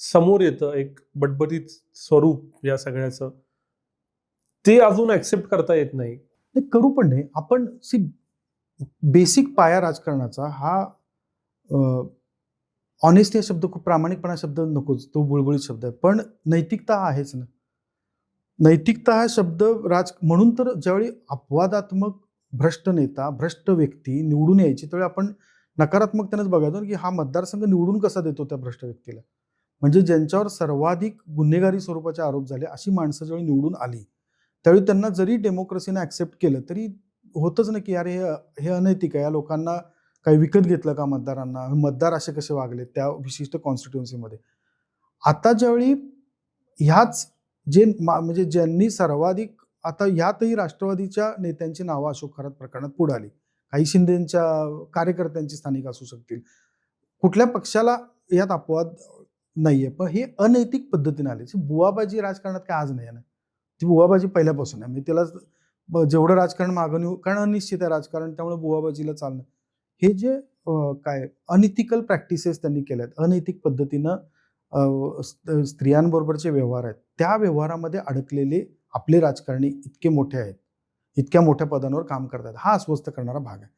Speaker 2: समोर येतं एक बटबटीत स्वरूप या सगळ्याचं, ते अजून ऍक्सेप्ट करता येत नाही.
Speaker 1: ते करू पण नाही आपण. बेसिक पाया राजकारणाचा हा ऑनेस्टी हा शब्द, खूप प्रामाणिकपणा शब्द नकोच, तो बुळबुळीत शब्द आहे, पण नैतिकता हा आहेच ना. नैतिकता हा शब्द म्हणून तर ज्यावेळी अपवादात्मक भ्रष्ट नेता, भ्रष्ट व्यक्ती निवडून यायची त्यावेळी आपण नकारात्मकतेनेच बघायचो की हा मतदारसंघ निवडून कसा देतो त्या भ्रष्ट व्यक्तीला. म्हणजे ज्यांच्यावर सर्वाधिक गुन्हेगारी स्वरूपाचे आरोप झाले अशी माणसं ज्यावेळी निवडून आली त्यावेळी त्यांना जरी डेमोक्रेसीने ऍक्सेप्ट केलं तरी होतच ना की अरे हे अनैतिक आहे, या लोकांना काही विकत घेतलं का मतदारांना, मतदार असे कसे वागले त्या विशिष्ट कॉन्स्टिट्युएन्सीमध्ये. आता ज्यावेळी ह्याच म्हणजे ज्यांनी सर्वाधिक, आता यातही राष्ट्रवादीच्या नेत्यांची नावं अशोक खरात प्रकरणात पुढे आली, काही शिंदेच्या कार्यकर्त्यांची स्थानिक असू शकतील, कुठल्या पक्षाला यात अपवाद नाहीये, पण हे अनैतिक पद्धतीने आले. बुवाबाजी राजकारणात काय आज नाही आहे ना, ती बुवाबाजी पहिल्यापासून आहे. म्हणजे त्याला जेवढं राजकारण मागं नेऊ, कारण अनिश्चित आहे राजकारण, त्यामुळे बुवाबाजीला चालणं. हे जे काय अनइथिकल प्रॅक्टिसेस त्यांनी केल्यात, अनैतिक पद्धतीनं स्त्रियांबरोबरचे व्यवहार आहेत, त्या व्यवहारामध्ये अडकलेले आपले राजकारणी इतके मोठे आहेत, इतक्या मोठ्या पदांवर काम करतात, हा अस्वस्थ करणारा भाग आहे.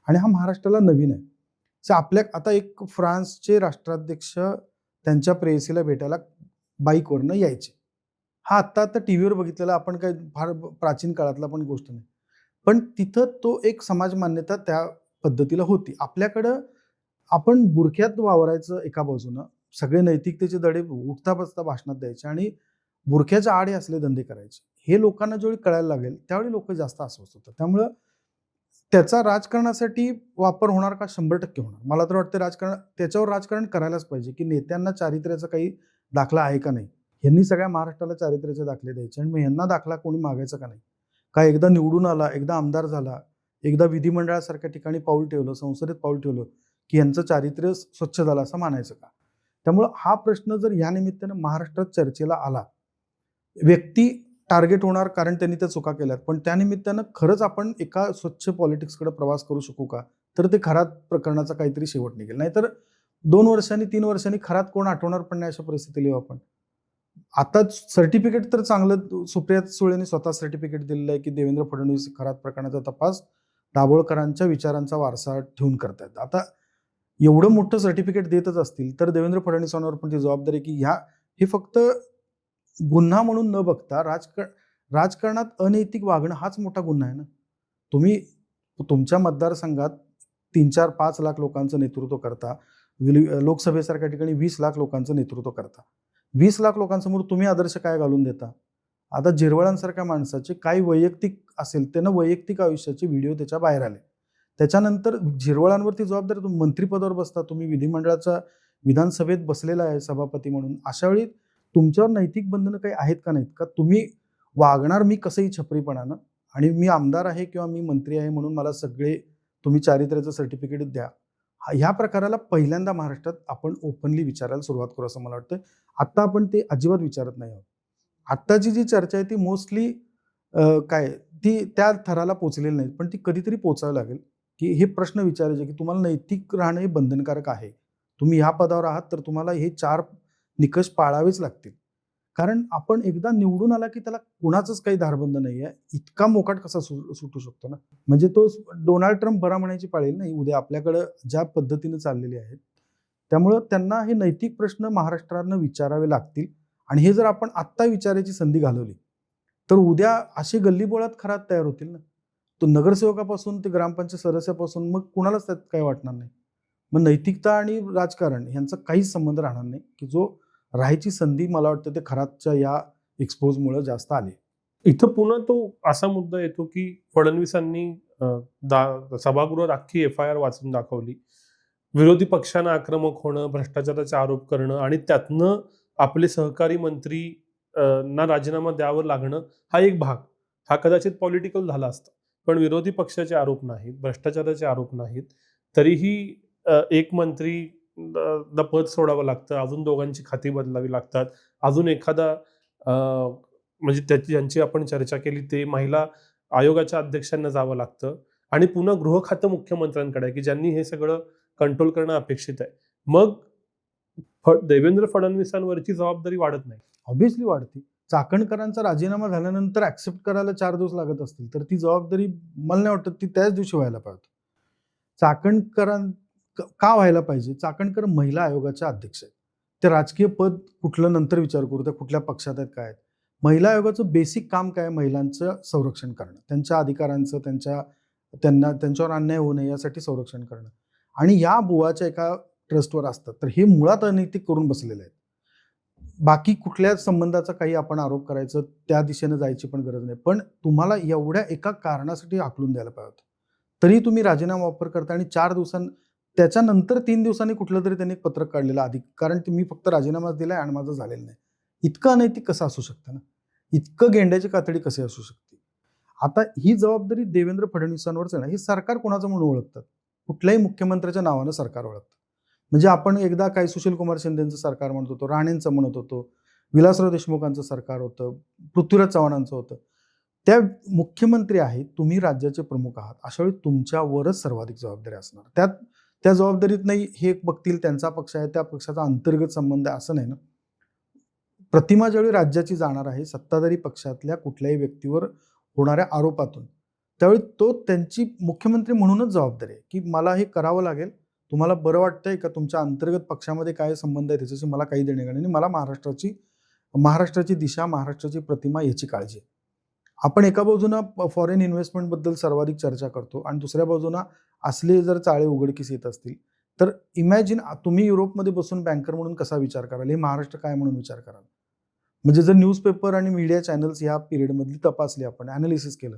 Speaker 1: आणि हा महाराष्ट्राला नवीन आहे. आपल्या आता एक फ्रान्सचे राष्ट्राध्यक्ष त्यांच्या प्रेयसीला भेटायला बाईकवरनं यायचे. हा आता टीव्हीवर बघितलेला आपण काही फार प्राचीन काळातला पण गोष्ट नाही, पण तिथं तो एक समाज मान्यता त्या पद्धतीला होती. आपल्याकडं आपण बुरख्यात वावरायचं एका बाजूनं, सगळे नैतिकतेचे धडे उठता बसता भाषणात द्यायचे आणि बुरख्याच्या आड असले धंदे करायचे. हे लोकांना ज्यावेळी कळायला लागेल त्यावेळी लोक जास्त अस्वस्थ होतात. त्यामुळं त्याचा राजकारणासाठी वापर होणार का? 100% होणार. मला तर वाटतं त्याच्यावर राजकारण करायलाच पाहिजे की नेत्यांना चारित्र्याचा काही दाखला आहे का नाही. यांनी सगळ्या महाराष्ट्राला चारित्र्याचे दाखले द्यायचे आणि मग यांना दाखला कोणी मागायचा का नाही. का एकदा निवडून आला, एकदा आमदार झाला, एकदा विधिमंडळासारख्या ठिकाणी पाऊल ठेवलं, संसदेत पाऊल ठेवलं, की यांचं चारित्र्य स्वच्छ झालं असं मानायचं का? त्यामुळं हा प्रश्न जर या निमित्तानं महाराष्ट्रात चर्चेला आला, व्यक्ती टार्गेट होणार कारण त्यांनी त्या चुका केल्यात, पण त्यानिमित्तानं खरंच आपण एका स्वच्छ पॉलिटिक्सकडे प्रवास करू शकू का? तर ते खरात प्रकरणाचा काहीतरी शेवट निघेल. नाहीतर 2 वर्षांनी 3 वर्षांनी खरात कोण आठवणार पण नाही अशा परिस्थितीला येऊ आपण. आता सर्टिफिकेट तर चांगलं सुप्रिया सुळेंनी स्वतः सर्टिफिकेट दिलेलं आहे, की देवेंद्र फडणवीस खरात प्रकरणाचा तपास दाभोळकरांच्या विचारांचा वारसा ठेवून करतायत. आता एवढं मोठं सर्टिफिकेट देतच असतील तर देवेंद्र फडणवीसांवर पण ती जबाबदारी की हे फक्त गुन्हा म्हणून न बघता राजकारणात अनैतिक वागणं हाच मोठा गुन्हा आहे ना. तुम्ही तुमच्या मतदारसंघात 3-4-5 लाख लोकांचं नेतृत्व करता, लोकसभेसारख्या ठिकाणी 20 लाख लोकांचं नेतृत्व करता. 20 लाख लोकांसमोर तुम्ही आदर्श काय घालून देता? आता झिरवळांसारख्या माणसाचे काही वैयक्तिक असेल, त्यानं वैयक्तिक आयुष्याचे व्हिडिओ त्याच्या बाहेर आले. त्याच्यानंतर झिरवळांवरती जबाबदारी, तुम्ही मंत्रिपदावर बसता, तुम्ही विधिमंडळाच्या विधानसभेत बसलेला आहे सभापती म्हणून. अशा वेळी तुमच्यावर नैतिक बंधनं काही आहेत का नाहीत? का तुम्ही वागणार मी कसंही छपरीपणानं आणि मी आमदार आहे किंवा मी मंत्री आहे म्हणून मला सगळे तुम्ही चारित्र्याचं सर्टिफिकेट द्या. ह्या प्रकाराला पहिल्यांदा महाराष्ट्रात आपण ओपनली विचारायला सुरुवात करू असं मला वाटतं. आत्ता आपण ते अजिबात विचारत नाही आहोत. आत्ताची जी चर्चा आहे ती मोस्टली ती त्या थराला पोचलेली नाही, पण ती कधीतरी पोचावं लागेल, की हे प्रश्न विचारायचे की तुम्हाला नैतिक राहणं हे बंधनकारक आहे. तुम्ही ह्या पदावर आहात तर तुम्हाला हे 4 निकष पाळावेच लागतील. कारण आपण एकदा निवडून आला की त्याला कुणाचंच काही धारबंद नाही आहे. इतका मोकाट कसा सुटू शकतो ना? म्हणजे तो डोनाल्ड ट्रम्प बरा म्हणायची पाळी नाही उद्या आपल्याकडं ज्या पद्धतीने चाललेली आहेत. त्यामुळं त्यांना हे नैतिक प्रश्न महाराष्ट्रानं विचारावे लागतील आणि हे जर आपण आत्ता विचारायची संधी घालवली तर उद्या असे गल्लीबोळात खरात तयार होतील ना. तो नगरसेवकापासून ते ग्रामपंचायत सदस्यापासून मग कुणालाच त्यात काही वाटणार नाही. मग नैतिकता आणि राजकारण यांचा काहीच संबंध राहणार नाही, की जो राहायची संधी मला वाटतं ते खरातच्या या एक्सपोजमुळे जास्त आली.
Speaker 2: इथं पुन्हा तो असा मुद्दा येतो की फडणवीसांनी सभागृहात अख्खी FIR वाचून दाखवली. विरोधी पक्षांना आक्रमक होणं, भ्रष्टाचाराचे आरोप करणं आणि त्यातनं आपले सहकारी मंत्री ना राजीनामा द्यावं लागणं हा एक भाग. हा कदाचित पॉलिटिकल झाला असता, पण विरोधी पक्षाचे आरोप नाहीत, भ्रष्टाचाराचे आरोप नाहीत. तरीही एक मंत्री पद सोडावं लागतं, अजून दोघांची खाती बदलावी लागतात, अजून एखादा म्हणजे ज्यांची आपण चर्चा केली ते महिला आयोगाच्या अध्यक्षांना जावं लागतं आणि पुन्हा गृह खातं मुख्यमंत्र्यांकडे आहे की ज्यांनी हे सगळं कंट्रोल करणं अपेक्षित आहे. मग देवेंद्र फडणवीसांवरची जबाबदारी वाढत नाही.
Speaker 1: ऑब्व्हियसली वाढते. चाकणकरांचा राजीनामा झाल्यानंतर ऍक्सेप्ट करायला 4 दिवस लागत असतील तर ती जबाबदारी मला नाही वाटत ती त्याच दिवशी व्हायला पाहिजे. का व्हायला पाहिजे? चाकणकर महिला आयोगाच्या अध्यक्ष आहेत. ते राजकीय पद कुठलं नंतर विचार करू, त्या कुठल्या पक्षात आहेत, काय आहेत. महिला आयोगाचं बेसिक काम काय? महिलांचं संरक्षण करणं, त्यांच्या अधिकारांचं, त्यांच्यावर अन्याय होऊ नये यासाठी संरक्षण करणं. आणि या बुवाच्या एका ट्रस्टवर असतात, तर हे मुळात अनैतिक करून बसलेले आहेत. बाकी कुठल्याच संबंधाचा काही आपण आरोप करायचं त्या दिशेने जायची पण गरज नाही. पण तुम्हाला एवढ्या एका कारणासाठी हाकलून द्यायला पाहिजे होतं. तरी तुम्ही राजीनामा वापर करता आणि 4 त्याच्यानंतर 3 दिवसांनी कुठलं तरी त्यांनी पत्रक काढलेलं आधी, कारण मी फक्त राजीनामाच दिलाय आणि माझं झालेलं नाही. इतकं अनैतिक कसं असू शकतं ना? इतकं गेंड्याची कातडी कशी असू शकते? आता ही जबाबदारी देवेंद्र फडणवीसांवरच आहे ना. हे सरकार कोणाचं म्हणून ओळखतात? कुठल्याही मुख्यमंत्र्याच्या नावानं सरकार ओळखतं. म्हणजे आपण एकदा काय सुशीलकुमार शिंदेचं सरकार म्हणत होतो, राणेंचं म्हणत होतो, विलासराव देशमुखांचं सरकार होतं, पृथ्वीराज चव्हाणांचं होतं. त्या मुख्यमंत्री आहेत, तुम्ही राज्याचे प्रमुख आहात. अशा वेळी तुमच्यावरच सर्वाधिक जबाबदारी असणार. त्या जबाबदारीत नाही हे बघतील त्यांचा पक्ष आहे, त्या पक्षाचा अंतर्गत संबंध आहे असं नाही ना. प्रतिमा ज्यावेळी राज्याची जाणार आहे सत्ताधारी पक्षातल्या कुठल्याही व्यक्तीवर होणाऱ्या आरोपातून, त्यावेळी तो त्यांची मुख्यमंत्री म्हणूनच जबाबदारी आहे की मला हे करावं लागेल. तुम्हाला बरं वाटतंय का? तुमच्या अंतर्गत पक्षामध्ये काय संबंध आहे त्याच्याशी मला काही देणं नाही. मला महाराष्ट्राची दिशा, महाराष्ट्राची प्रतिमा याची काळजी आहे. आपण एका बाजूनं फॉरेन इन्व्हेस्टमेंटबद्दल सर्वाधिक चर्चा करतो आणि दुसऱ्या बाजूनं असले जर चाळे उघडकीस येत असतील तर इमॅजिन तुम्ही युरोपमध्ये बसून बँकर म्हणून कसा विचार कराल, हे महाराष्ट्र काय म्हणून विचार कराल. म्हणजे जर न्यूजपेपर आणि मीडिया चॅनल्स या पिरियडमधली तपासली, आपण ॲनालिसिस केलं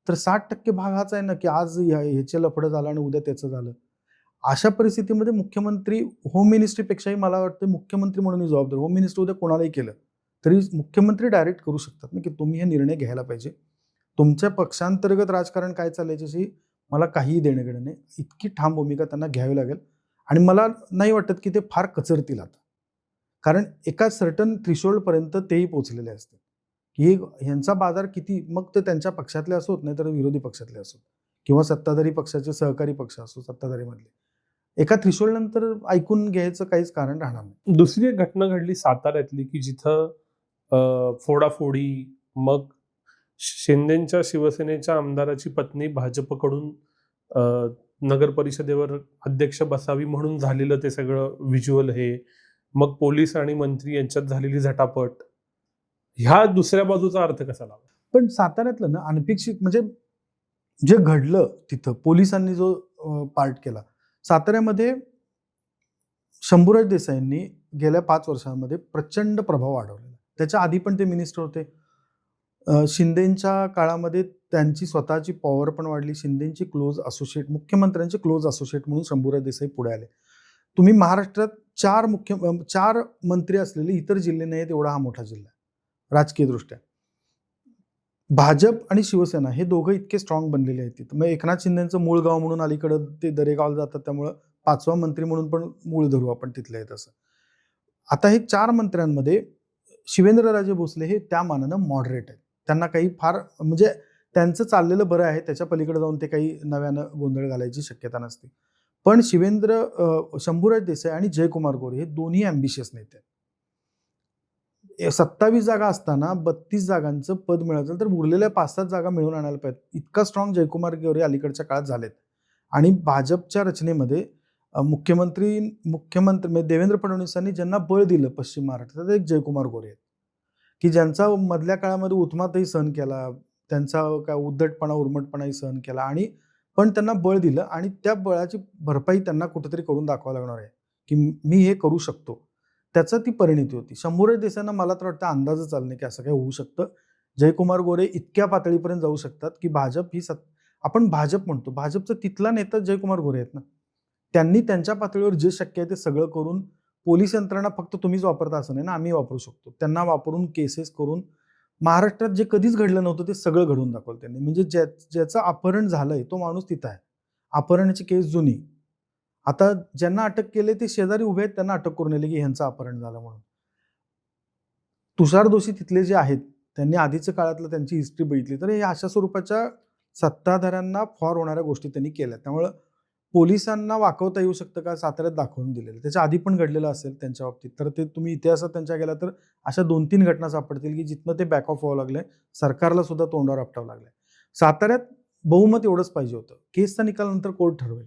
Speaker 1: तर 60% भाग हाच आहे ना की आज ह्याचे लफडं झालं आणि उद्या त्याचं झालं. अशा परिस्थितीमध्ये मुख्यमंत्री, होम मिनिस्ट्रीपेक्षाही मला वाटतं मुख्यमंत्री म्हणून जबाबदार. होम मिनिस्टर उद्या कोणालाही केलं तरी मुख्यमंत्री डायरेक्ट करू शकतात ना की तुम्ही हे निर्णय घ्यायला पाहिजे. तुमच्या पक्षांतर्गत राजकारण काय चाललंय याच्याशी मला काहीही देणं घेणं नाही. इतकी ठाम भूमिका त्यांना घ्यावी लागेल आणि मला नाही वाटत की ते फार कचरतील आता. कारण एका सर्टन थ्रेशोल्डपर्यंत तेही पोहोचलेले असतात, की ह्यांचा बाजार किती, मग ते त्यांच्या पक्षातले असोत नाही तर विरोधी पक्षातले असोत किंवा सत्ताधारी पक्षाचे सहकारी पक्ष असो सत्ताधारीमधले. एका थ्रेशोल्ड नंतर ऐकून घ्यायचं काहीच कारण राहणार नाही.
Speaker 2: दुसरी एक घटना घडली साताऱ्यातली की जिथं फोडाफोडी, मग शिंदेच्या शिवसेनेच्या आमदाराची पत्नी भाजपकडून नगर परिषदेवर अध्यक्ष बसावी म्हणून झालेलं ते सगळं व्हिज्युअल हे, मग पोलीस आणि मंत्री यांच्यात झालेली झटापट, ह्या दुसऱ्या बाजूचा अर्थ कसा लावला?
Speaker 1: पण साताऱ्यातलं ना अनपेक्षित म्हणजे जे घडलं तिथं पोलिसांनी जो पार्ट केला साताऱ्यामध्ये, शंभूराज देसाईंनी गेल्या 5 वर्षांमध्ये प्रचंड प्रभाव वाढवलेला. त्याच्या आधी पण ते मिनिस्टर होते. शिंदेच्या काळामध्ये त्यांची स्वतःची पॉवर पण वाढली. शिंदेची क्लोज असोसिएट, मुख्यमंत्र्यांचे क्लोज असोसिएट म्हणून शंभूराज देसाई पुढे आले. तुम्ही महाराष्ट्रात 4 मंत्री असलेले इतर जिल्हे नाहीत एवढा हा मोठा जिल्हा आहे राजकीय दृष्ट्या. भाजप आणि शिवसेना हे दोघं इतके स्ट्रॉंग बनलेले आहेत तिथं. मग एकनाथ शिंदेचं मूळ गाव म्हणून अलीकडं ते दरेगावला जातात, त्यामुळं 5वा मंत्री म्हणून पण मूळ धरू आपण तिथले आहेत असं. आता हे 4 मंत्र्यांमध्ये शिवेंद्रराजे भोसले हे त्या मानानं मॉडरेट आहेत. त्यांना काही फार म्हणजे त्यांचं चाललेलं बरं आहे, त्याच्या पलीकडे जाऊन ते काही नव्यानं गोंधळ घालायची शक्यता नसते. पण शंभूराज देसाई आणि जयकुमार गोरे हे दोन्ही ॲम्बिशियस नेते आहेत. 27 जागा असताना 32 जागांचं पद मिळालं तर उरलेल्या 5-7 जागा मिळवून आणायला पाहिजे. इतका स्ट्रॉंग जयकुमार गोरे अलीकडच्या काळात झालेत. आणि भाजपच्या रचनेमध्ये मुख्यमंत्री म्हणजे देवेंद्र फडणवीसांनी ज्यांना बळ दिलं पश्चिम महाराष्ट्रात, एक जयकुमार गोरे आहेत, की ज्यांचा मधल्या काळामध्ये उत्मातही सहन केला, त्यांचा काय उद्धटपणा उर्मटपणाही सहन केला, आणि पण त्यांना बळ दिलं आणि त्या बळाची भरपाई त्यांना कुठेतरी करून दाखवावं लागणार आहे की मी हे करू शकतो. त्याचा ती परिणिती होती. शंभूराज देसाईंना मला तर वाटतं अंदाजच आला नाही की असं काही होऊ शकतं. जयकुमार गोरे इतक्या पातळीपर्यंत जाऊ शकतात की भाजप ही आपण भाजप म्हणतो, भाजपचा तिथला नेता जयकुमार गोरे आहेत ना. त्यांनी त्यांच्या पातळीवर जे शक्य आहे ते सगळं करून, पोलीस यंत्रणा फक्त तुम्हीच वापरता असं नाही ना, आम्ही वापरू शकतो, त्यांना वापरून केसेस करून महाराष्ट्रात जे कधीच घडलं नव्हतं ते सगळं घडवून दाखवलं त्यांनी. म्हणजे ज्याचं अपहरण झालंय तो माणूस तिथं आहे. अपहरणाची केस जुनी. आता ज्यांना अटक केले ते शेजारी उभे आहेत, त्यांना अटक करून आले की ह्यांचं अपहरण झालं म्हणून. तुषार दोषी तिथले जे आहेत त्यांनी आधीच्या काळातलं त्यांची हिस्ट्री बघितली तर हे अशा स्वरूपाच्या सत्ताधाऱ्यांना फॉर होणाऱ्या गोष्टी त्यांनी केल्या. त्यामुळं पोलिसांना वाकवता येऊ शकतं का साताऱ्यात दाखवून दिलेलं. त्याच्या आधी पण घडलेलं असेल त्यांच्या बाबतीत तर ते तुम्ही इतिहासात त्यांच्या गेला तर अशा 2-3 घटना सापडतील की जिथनं ते बॅक ऑफ व्हावं लागलंय, सरकारला सुद्धा तोंडावर आपटावं लागलंय. साताऱ्यात बहुमत एवढंच पाहिजे होतं. केसचा निकाल नंतर कोर्ट ठरवेल.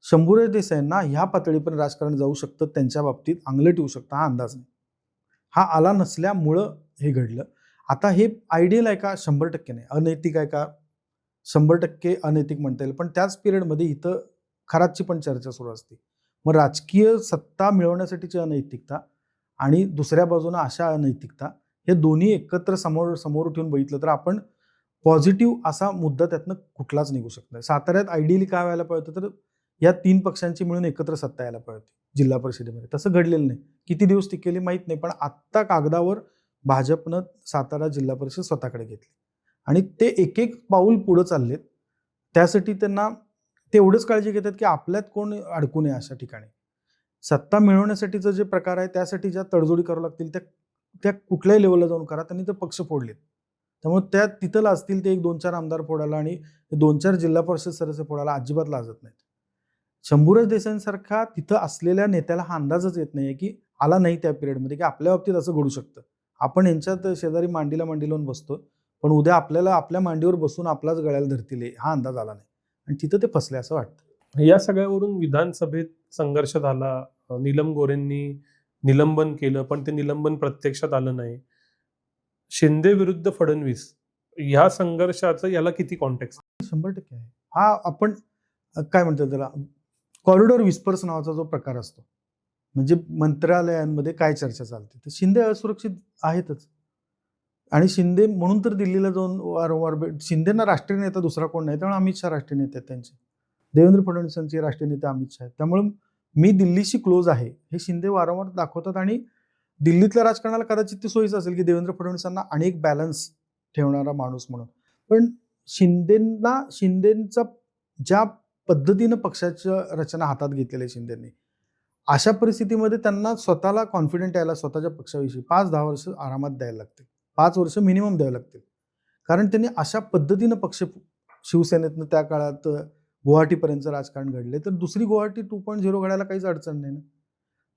Speaker 1: शंभूराज देसाईंना ह्या पातळीपर्यंत राजकारण जाऊ शकतं, त्यांच्या बाबतीत अंगलट येऊ शकतं हा अंदाज नाही. हा आला नसल्यामुळं हे घडलं. आता हे आयडियल आहे का? 100% नाही. अनैतिक आहे का? 100% अनैतिक म्हणता येईल. पण त्याच पिरियडमध्ये इथं खराची पण चर्चा सुरू असते. मग राजकीय सत्ता मिळवण्यासाठीची अनैतिकता आणि दुसऱ्या बाजूनं अशा अनैतिकता, हे दोन्ही एकत्र समोर ठेवून बघितलं तर आपण पॉझिटिव्ह असा मुद्दा त्यातनं कुठलाच निघू शकत नाही. साताऱ्यात आयडियली काय व्हायला पाहिजे होतं तर या 3 पक्षांची मिळून एकत्र सत्ता यायला पाहिजे होती जिल्हा परिषदेमध्ये. तसं घडलेलं नाही. किती दिवस टिकेली माहीत नाही, पण आत्ता कागदावर भाजपनं सातारा जिल्हा परिषद स्वतःकडे घेतली आणि ते एक पाऊल पुढं चाललेत. त्यासाठी त्यांना ते एवढंच काळजी घेतात की आपल्यात कोण अडकू नये अशा ठिकाणी. सत्ता मिळवण्यासाठीचं जे प्रकार आहे त्यासाठी ज्या तडजोडी करावं लागतील त्या कुठल्याही लेवलला जाऊन करा. त्यांनी तर पक्ष फोडलेत. त्यामुळे त्या तिथं लाजतील ते 1-2-4 आमदार फोडायला आणि 2-4 जिल्हा परिषद सदस्य फोडायला अजिबात लाजत नाहीत. शंभूराज देसाईंसारखा तिथं असलेल्या नेत्याला हा अंदाजच येत नाहीये की आला नाही त्या पिरियडमध्ये की आपल्या बाबतीत असं घडू शकतं. आपण यांच्यात शेजारी मांडीला मांडी लावून बसतो, पण उद्या आपल्याला आपल्या मांडीवर बसून आपलाच गळ्याला धरतील हा अंदाज आला नाही आणि तिथं ते फसले असं वाटतं.
Speaker 2: या सगळ्यावरून विधानसभेत संघर्ष झाला. नीलम गोरेंनी निलंबन केलं, पण ते निलंबन प्रत्यक्षात आलं नाही. शिंदे विरुद्ध फडणवीस ह्या संघर्षाचं याला किती कॉन्टेक्स्ट?
Speaker 1: 100% आहे. हा आपण काय म्हणतात त्याला कॉरिडॉर विस्पर्स नावाचा जो प्रकार असतो, म्हणजे मंत्रालयांमध्ये काय चर्चा चालते, तर शिंदे असुरक्षित आहेतच. आणि शिंदे म्हणून तर दिल्लीला जाऊन वारंवार शिंदेना राष्ट्रीय नेता दुसरा कोण नाही, त्यामुळे अमित शहा राष्ट्रीय नेते आहेत त्यांचे. देवेंद्र फडणवीसांचे राष्ट्रीय नेते अमित शहा आहेत. त्यामुळे मी दिल्लीशी क्लोज आहे हे शिंदे वारंवार दाखवतात आणि दिल्लीतल्या राजकारणाला कदाचित ते सोयीचं असेल की देवेंद्र फडणवीसांना अनेक बॅलन्स ठेवणारा माणूस म्हणून. पण शिंदेचा ज्या पद्धतीनं पक्षाच्या रचना हातात घेतलेल्या शिंदेनी, अशा परिस्थितीमध्ये त्यांना स्वतःला कॉन्फिडंट यायला स्वतःच्या पक्षाविषयी 5-10 वर्ष आरामात द्यायला लागतील. 5 वर्ष मिनिमम द्यावे लागतील. कारण त्यांनी अशा पद्धतीनं पक्ष शिवसेनेतनं त्या काळात गुवाहाटीपर्यंत राजकारण घडले, तर दुसरी गुवाहाटी 2.0 घडायला काहीच अडचण नाही ना.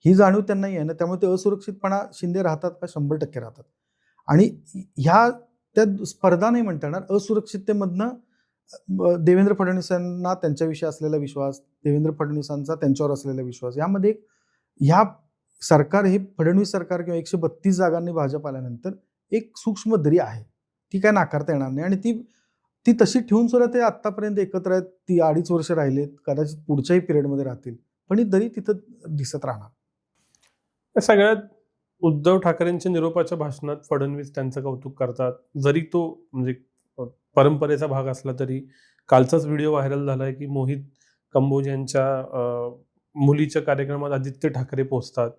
Speaker 1: ही जाणीव त्यांनाही आहे ना. त्यामुळे ते असुरक्षितपणा शिंदे राहतात का? 100% राहतात. आणि ह्या त्या स्पर्धा नाही म्हणता येणार. असुरक्षिततेमधनं देवेंद्र फडणवीसांना त्यांच्याविषयी असलेला विश्वास, देवेंद्र फडणवीसांचा त्यांच्यावर असलेला विश्वास, यामध्ये ह्या सरकार, हे फडणवीस सरकार किंवा 132 जागांनी भाजप आल्यानंतर एक सूक्ष्म दरी आहे. ती काय नाकारता येणार नाही आणि ती तशी ठेवून सुद्धा ते आत्तापर्यंत एकत्र आहेत. ती 2.5 वर्ष राहिलेत, कदाचित पुढच्याही पिरियडमध्ये राहतील. पण ही दरी तिथं दिसत राहणार.
Speaker 2: या सगळ्यात उद्धव ठाकरेंच्या निरोपाच्या भाषणात फडणवीस त्यांचं कौतुक करतात. जरी तो म्हणजे परंपरेचा भाग असला तरी कालचाच व्हिडिओ व्हायरल झालाय की मोहित कंबोज यांच्या मुलीच्या कार्यक्रमात आदित्य ठाकरे पोहोचतात.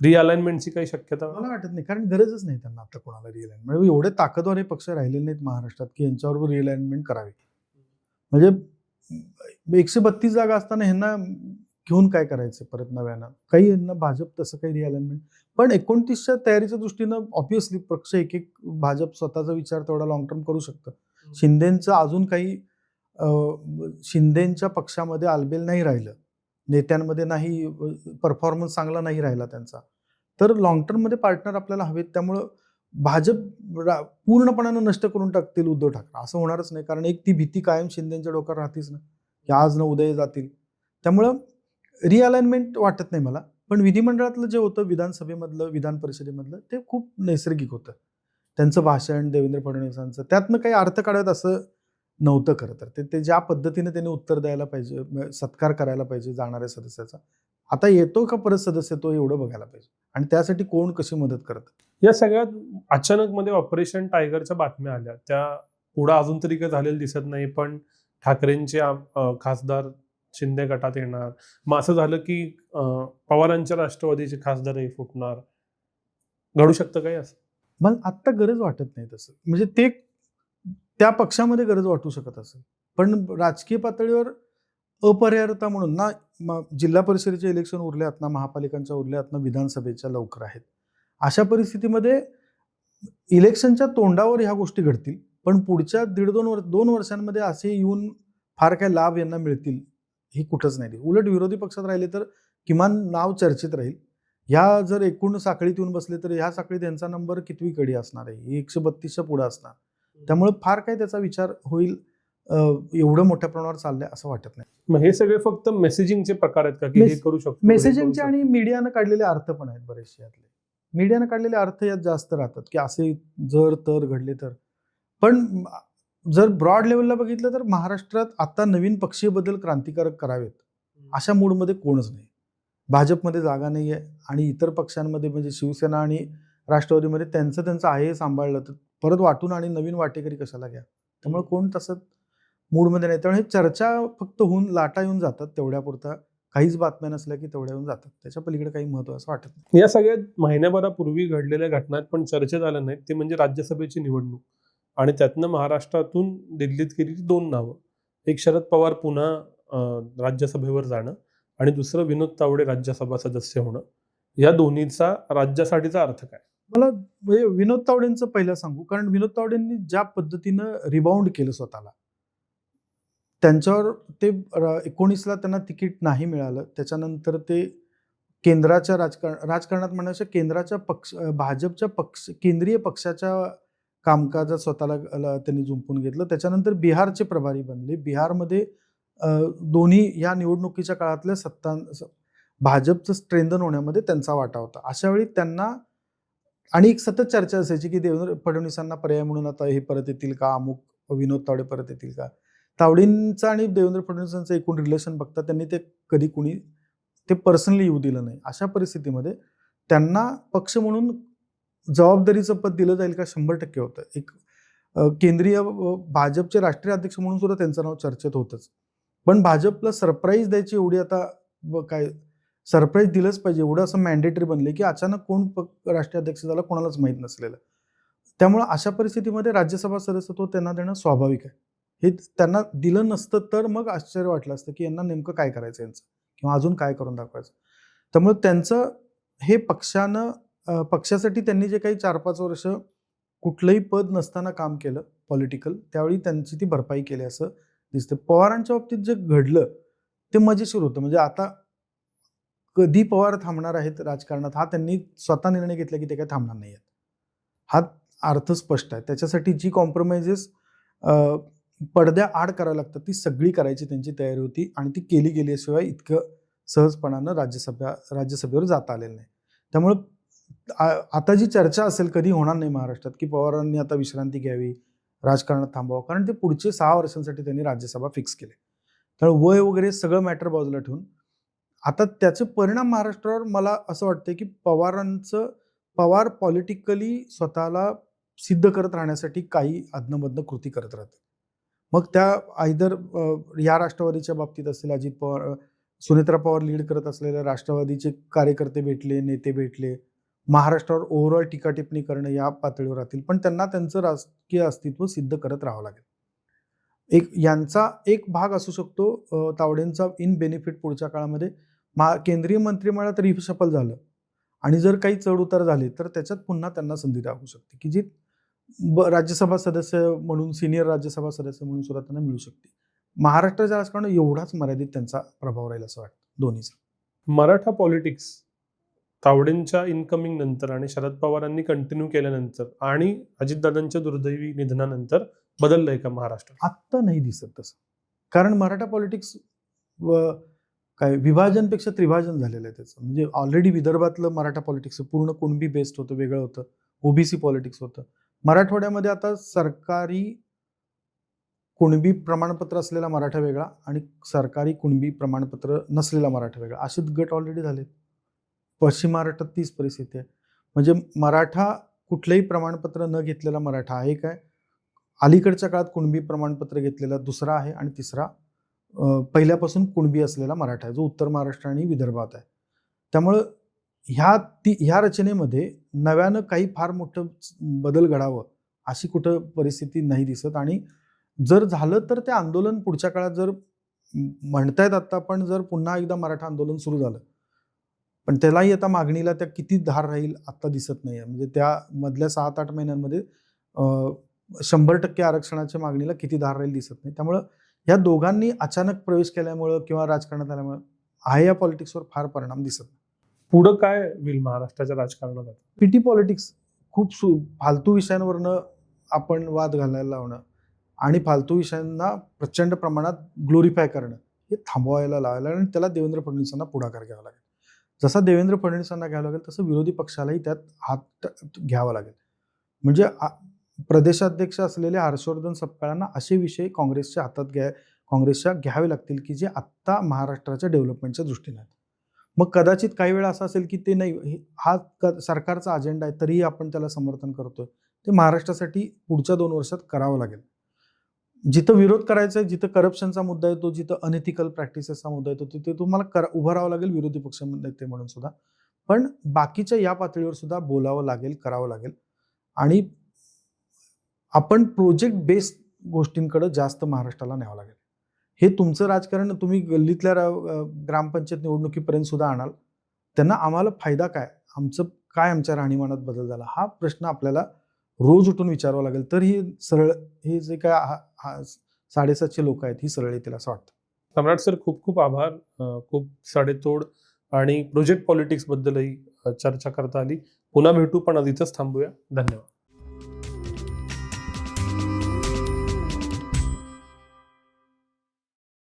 Speaker 2: रिअलाइनमेंटची काही शक्यता?
Speaker 1: मला वाटत नाही, कारण गरजच नाही त्यांना आता कोणाला रिअलाइनमेंट. म्हणजे एवढे ताकदवार हे पक्ष राहिलेले नाहीत महाराष्ट्रात की यांच्याबरोबर रिअलाइनमेंट करावी. म्हणजे 132 जागा असताना ह्यांना घेऊन काय करायचं परत नव्यानं? काही यांना भाजप तसं काही रिअलाइनमेंट. पण 29च्या तयारीच्या दृष्टीनं ऑब्व्हियसली पक्ष एक भाजप स्वतःचा विचार तेवढा लॉंग टर्म करू शकतं. शिंदेचं अजून काही शिंदेच्या पक्षामध्ये आलबेल नाही राहिलं, नेत्यांमध्ये नाही, परफॉर्मन्स चांगला नाही राहिला त्यांचा, तर लॉंग टर्ममध्ये पार्टनर आपल्याला हवेत. त्यामुळं भाजप पूर्णपणानं नष्ट करून टाकतील उद्धव ठाकरे असं होणारच नाही. कारण एक ती भीती कायम शिंदेच्या डोक्यावर राहतीच ना, की आज न उद्या जातील. त्यामुळं रिअलाइनमेंट वाटत नाही मला. पण विधिमंडळातलं जे होतं, विधानसभेमधलं, विधान परिषदेमधलं, ते खूप नैसर्गिक होतं. त्यांचं भाषण, देवेंद्र फडणवीसांचं, त्यातनं काही अर्थ काढत असं नव्हतं खरं तर. ते ज्या पद्धतीने त्यांनी उत्तर द्यायला पाहिजे, सत्कार करायला पाहिजे जाणाऱ्या सदस्याचा, आता येतो का परत सदस्य तो एवढं बघायला पाहिजे. आणि त्यासाठी कोण कशी मदत करतं.
Speaker 2: या सगळ्यात अचानक मध्ये ऑपरेशन टायगरच्या बातम्या आल्या, त्या पुढं अजून तरी काही झालेलं दिसत नाही. पण ठाकरेंचे खासदार शिंदे गटात येणार, मग असं झालं की पवारांच्या राष्ट्रवादीचे खासदारही फुटणार. घडू शकतं काही असं?
Speaker 1: मला आत्ता गरज वाटत नाही तसं. म्हणजे ते त्या पक्षामध्ये गरज वाटू शकत असेल, पण राजकीय पातळीवर अपरिहार्यता म्हणून ना, जिल्हा परिषदेचे इलेक्शन उरले आहेत ना, महापालिकांच्या उरल्या आहेत ना, विधानसभेच्या लवकर आहेत. अशा परिस्थितीमध्ये इलेक्शनच्या तोंडावर ह्या गोष्टी घडतील. पण पुढच्या 1.5-2 वर्षांमध्ये असे येऊन फार काय लाभ यांना मिळतील हे कुठंच नाही. उलट विरोधी पक्षात राहिले तर किमान नाव चर्चेत राहील. ह्या जर एकूण साखळीत येऊन बसले तर ह्या साखळीत यांचा नंबर कितवी कडी असणार आहे? 132च्या पुढे असणार. त्यामुळे फार काय त्याचा विचार होईल एवढं मोठ्या प्रमाणावर चाललंय असं वाटत नाही.
Speaker 2: मग हे सगळे फक्त मेसेजिंगचे प्रकार आहेत का की हे करू शकतो?
Speaker 1: मेसेजिंगचे आणि मीडियानं काढलेले अर्थ पण आहेत बरेचसे यातले. मीडियानं काढलेले अर्थ यात जास्त राहतात की असे जर तर घडले तर. पण जर ब्रॉड लेवलला बघितलं तर महाराष्ट्रात आता नवीन पक्षीय बदल क्रांतिकारक करावेत अशा मूडमध्ये कोणच नाही. भाजपमध्ये जागा नाही आहे आणि इतर पक्षांमध्ये म्हणजे शिवसेना आणि राष्ट्रवादीमध्ये त्यांचं आहे सांभाळलं तर परत वाटून आणि नवीन वाटेकरी कशाला घ्या. त्यामुळे कोण तसं मूडमध्ये नाही. त्यामुळे चर्चा फक्त होऊन लाटा येऊन जातात तेवढ्यापुरता, काहीच बातम्या नसल्या की तेवढ्या येऊन जातात. त्याच्या पलीकडे काही महत्व असं वाटत नाही.
Speaker 2: या सगळ्यात महिन्याभरापूर्वी घडलेल्या घटनात पण चर्चेत आलं नाही ते म्हणजे राज्यसभेची निवडणूक. आणि त्यातनं महाराष्ट्रातून दिल्लीत गेली 2 नावं. एक शरद पवार पुन्हा राज्यसभेवर जाणं आणि दुसरं विनोद तावडे राज्यसभा सदस्य होणं. या दोन्हीचा राज्यासाठीचा अर्थ काय? मला
Speaker 1: म्हणजे विनोद तावडेंचं पहिलं सांगू, कारण विनोद तावडेंनी ज्या पद्धतीनं रिबाउंड केलं स्वतःला, त्यांच्यावर ते 19ला त्यांना तिकीट नाही मिळालं. त्याच्यानंतर ते केंद्राच्या राजकारणात म्हणण्यापेक्षा केंद्राच्या भाजपच्या केंद्रीय पक्षाच्या कामकाजात स्वतःला त्यांनी जुंपून घेतलं. त्याच्यानंतर बिहारचे प्रभारी बनले. बिहारमध्ये दोन्ही या निवडणुकीच्या काळातल्या भाजपचं स्ट्रेंथन होण्यामध्ये त्यांचा वाटा होता. अशा वेळी त्यांना आणि एक सतत चर्चा असायची की देवेंद्र फडणवीसांना पर्याय म्हणून आता हे परत येतील का, अमुक विनोद तावडे परत येतील का. तावडेंचं आणि देवेंद्र फडणवीसांचं एकूण रिलेशन बघता त्यांनी ते कधी कुणी ते पर्सनली येऊ दिलं नाही. अशा परिस्थितीमध्ये त्यांना पक्ष म्हणून जबाबदारीचं पद दिलं जाईल का 100% होतं. एक केंद्रीय भाजपचे राष्ट्रीय अध्यक्ष म्हणून सुद्धा त्यांचं नाव चर्चेत होतंच. पण भाजपला सरप्राईज द्यायची एवढी आता काय सरप्राईज दिलंच पाहिजे एवढं असं मॅन्डेटरी बनले की अचानक कोण राष्ट्रीय अध्यक्ष झाला कोणालाच माहीत नसलेलं. त्यामुळं अशा परिस्थितीमध्ये राज्यसभा सदस्यत्व त्यांना देणं स्वाभाविक आहे. हे त्यांना दिलं नसतं तर मग आश्चर्य वाटलं असतं की यांना नेमकं काय करायचं यांचं किंवा अजून काय करून दाखवायचं. त्यामुळे त्यांचं हे पक्षासाठी त्यांनी जे काही 4-5 वर्ष कुठलंही पद नसताना काम केलं पॉलिटिकल, त्यावेळी त्यांची ती भरपाई केली असं दिसतं. पवारांच्या बाबतीत जे घडलं ते मजेशीर होतं. म्हणजे आता कधी पवार थांबणार आहेत राजकारणात हा त्यांनी स्वतः निर्णय घेतला की ते काही थांबणार नाही आहेत. हा अर्थ स्पष्ट आहे. त्याच्यासाठी जी कॉम्प्रोमाइजेस पडद्या आड करावी लागतात ती सगळी करायची त्यांची तयारी होती आणि ती केली गेल्याशिवाय इतकं सहजपणानं राज्यसभेवर जाता आलेलं नाही. त्यामुळं आता जी चर्चा असेल कधी होणार नाही महाराष्ट्रात की पवारांनी आता विश्रांती घ्यावी, राजकारणात थांबावं, कारण ते पुढचे 6 वर्षांसाठी त्यांनी राज्यसभा फिक्स केले. त्यामुळे वय वगैरे सगळं मॅटर बाजूला ठेवून आता त्याचे परिणाम महाराष्ट्रावर मला असं वाटतं की पवार पॉलिटिकली स्वतःला सिद्ध करत राहण्यासाठी काही अधनं-मधनं कृती करत राहतात. मग त्या आयदर या राष्ट्रवादीच्या बाबतीत असेल, अजित पवार, सुनेत्रा पवार लीड करत असलेल्या राष्ट्रवादीचे कार्यकर्ते भेटले, नेते भेटले, महाराष्ट्रावर ओव्हरऑल टीका-टिप्पणी करणं या पातळीवर राहतील. पण त्यांना त्यांचं राजकीय अस्तित्व सिद्ध करत राहावं लागेल. यांचा एक भाग असू शकतो तावडेंचा इन बेनिफिट पुढच्या काळामध्ये केंद्रीय मंत्रिमंडळात रिशफल झालं आणि जर काही चढ-उतार झाले तर त्याच्यात पुन्हा त्यांना संधी लागू शकते की जी राज्यसभा सदस्य म्हणून, सिनियर राज्यसभा सदस्य म्हणून सुद्धा त्यांना मिळू शकते. महाराष्ट्राच्या राजकारणात एवढाच मर्यादित त्यांचा प्रभाव राहील असं वाटतं दोन्हीचा.
Speaker 2: मराठा पॉलिटिक्स तावडेंच्या इनकमिंग नंतर आणि शरद पवारांनी कंटिन्यू केल्यानंतर आणि अजितदादांच्या दुर्दैवी निधनानंतर बदललंय का महाराष्ट्र?
Speaker 1: आत्ता नाही दिसत तसं. कारण मराठा पॉलिटिक्स काय विभाजनपेक्षा त्रिभाजन झालेलं आहे त्याचं. म्हणजे ऑलरेडी विदर्भातलं मराठा पॉलिटिक्स पूर्ण कुणबी बेस्ड होतं, वेगळं होतं, ओबीसी पॉलिटिक्स होतं. मराठवाड्यामध्ये आता सरकारी कुणबी प्रमाणपत्र असलेला मराठा वेगळा आणि सरकारी कुणबी प्रमाणपत्र नसलेला मराठा वेगळा असे गट ऑलरेडी झालेत. पश्चिम महाराष्ट्रात तीच परिस्थिती आहे. म्हणजे मराठा कुठलंही प्रमाणपत्र न घेतलेला मराठा आहे काय, अलीकडच्या काळात कुणबी प्रमाणपत्र घेतलेला दुसरा आहे आणि तिसरा पहिल्यापासून कुणबी असलेला मराठा आहे जो उत्तर महाराष्ट्र आणि विदर्भात आहे. त्यामुळं ह्या रचनेमध्ये नव्यानं काही फार मोठं बदल घडावं अशी कुठं परिस्थिती नाही दिसत. आणि जर झालं तर ते आंदोलन पुढच्या काळात जर म्हणतायत आता, पण जर पुन्हा एकदा मराठा आंदोलन सुरू झालं पण त्यालाही आता मागणीला त्या किती धार राहील आता दिसत नाही आहे. म्हणजे त्या मधल्या 7-8 महिन्यांमध्ये 100% आरक्षणाच्या मागणीला किती धार राहील दिसत नाही. त्यामुळं या दोघांनी अचानक प्रवेश केल्यामुळं किंवा राजकारणात आल्यामुळं आहे या पॉलिटिक्सवर फार परिणाम दिसत नाही.
Speaker 2: पुढं काय होईल महाराष्ट्राच्या राजकारणात?
Speaker 1: पीटी पॉलिटिक्स खूप फालतू विषयांवरनं आपण वाद घालायला लावणं आणि फालतू विषयांना प्रचंड प्रमाणात ग्लोरिफाय करणं हे थांबवायला लावायला आणि त्याला देवेंद्र फडणवीसांना पुढाकार घ्यावा लागेल. जसा देवेंद्र फडणवीसांना घ्यावं लागेल तसं विरोधी पक्षालाही त्यात हात घ्यावा लागेल. म्हणजे प्रदेशाध्यक्ष असलेले हर्षवर्धन सपकाळांना असे विषय काँग्रेसच्या घ्यावे लागतील की जे आत्ता महाराष्ट्राच्या डेव्हलपमेंटच्या दृष्टीने आहेत. मग कदाचित काही वेळा असं असेल की ते नाही, हा सरकारचा अजेंडा आहे तरीही आपण त्याला समर्थन करतोय, ते महाराष्ट्रासाठी पुढच्या 2 वर्षात करावं लागेल. जिथं विरोध करायचा आहे, जिथं करप्शनचा मुद्दा येतो, जिथं अनएथिकल प्रॅक्टिसेसचा मुद्दा येतो, तिथे तुम्हाला उभं राहावं लागेल विरोधी पक्ष नेते म्हणून सुद्धा. पण बाकीच्या या पातळीवर सुद्धा बोलावं लागेल, करावं लागेल. आणि आपण प्रोजेक्ट बेस्ड गोष्टींकडे जास्त महाराष्ट्राला न्यावं लागेल. हे तुमचं राजकारण तुम्ही गल्लीतल्या ग्रामपंचायत निवडणुकीपर्यंत सुद्धा आणाल, त्यांना आम्हाला फायदा काय, आमच्या राहणीमानात बदल झाला, हा प्रश्न आपल्याला रोज उठून विचारावा लागेल. तर ही सरळ, हे जे काय 750 लोक आहेत ही सरळ येतील असं वाटतं.
Speaker 2: सम्राट सर, खूप खूप आभार. खूप सडेतोड आणि प्रोजेक्ट पॉलिटिक्स बद्दलही चर्चा करता आली. पुन्हा भेटू, पण आधीच थांबूया. धन्यवाद.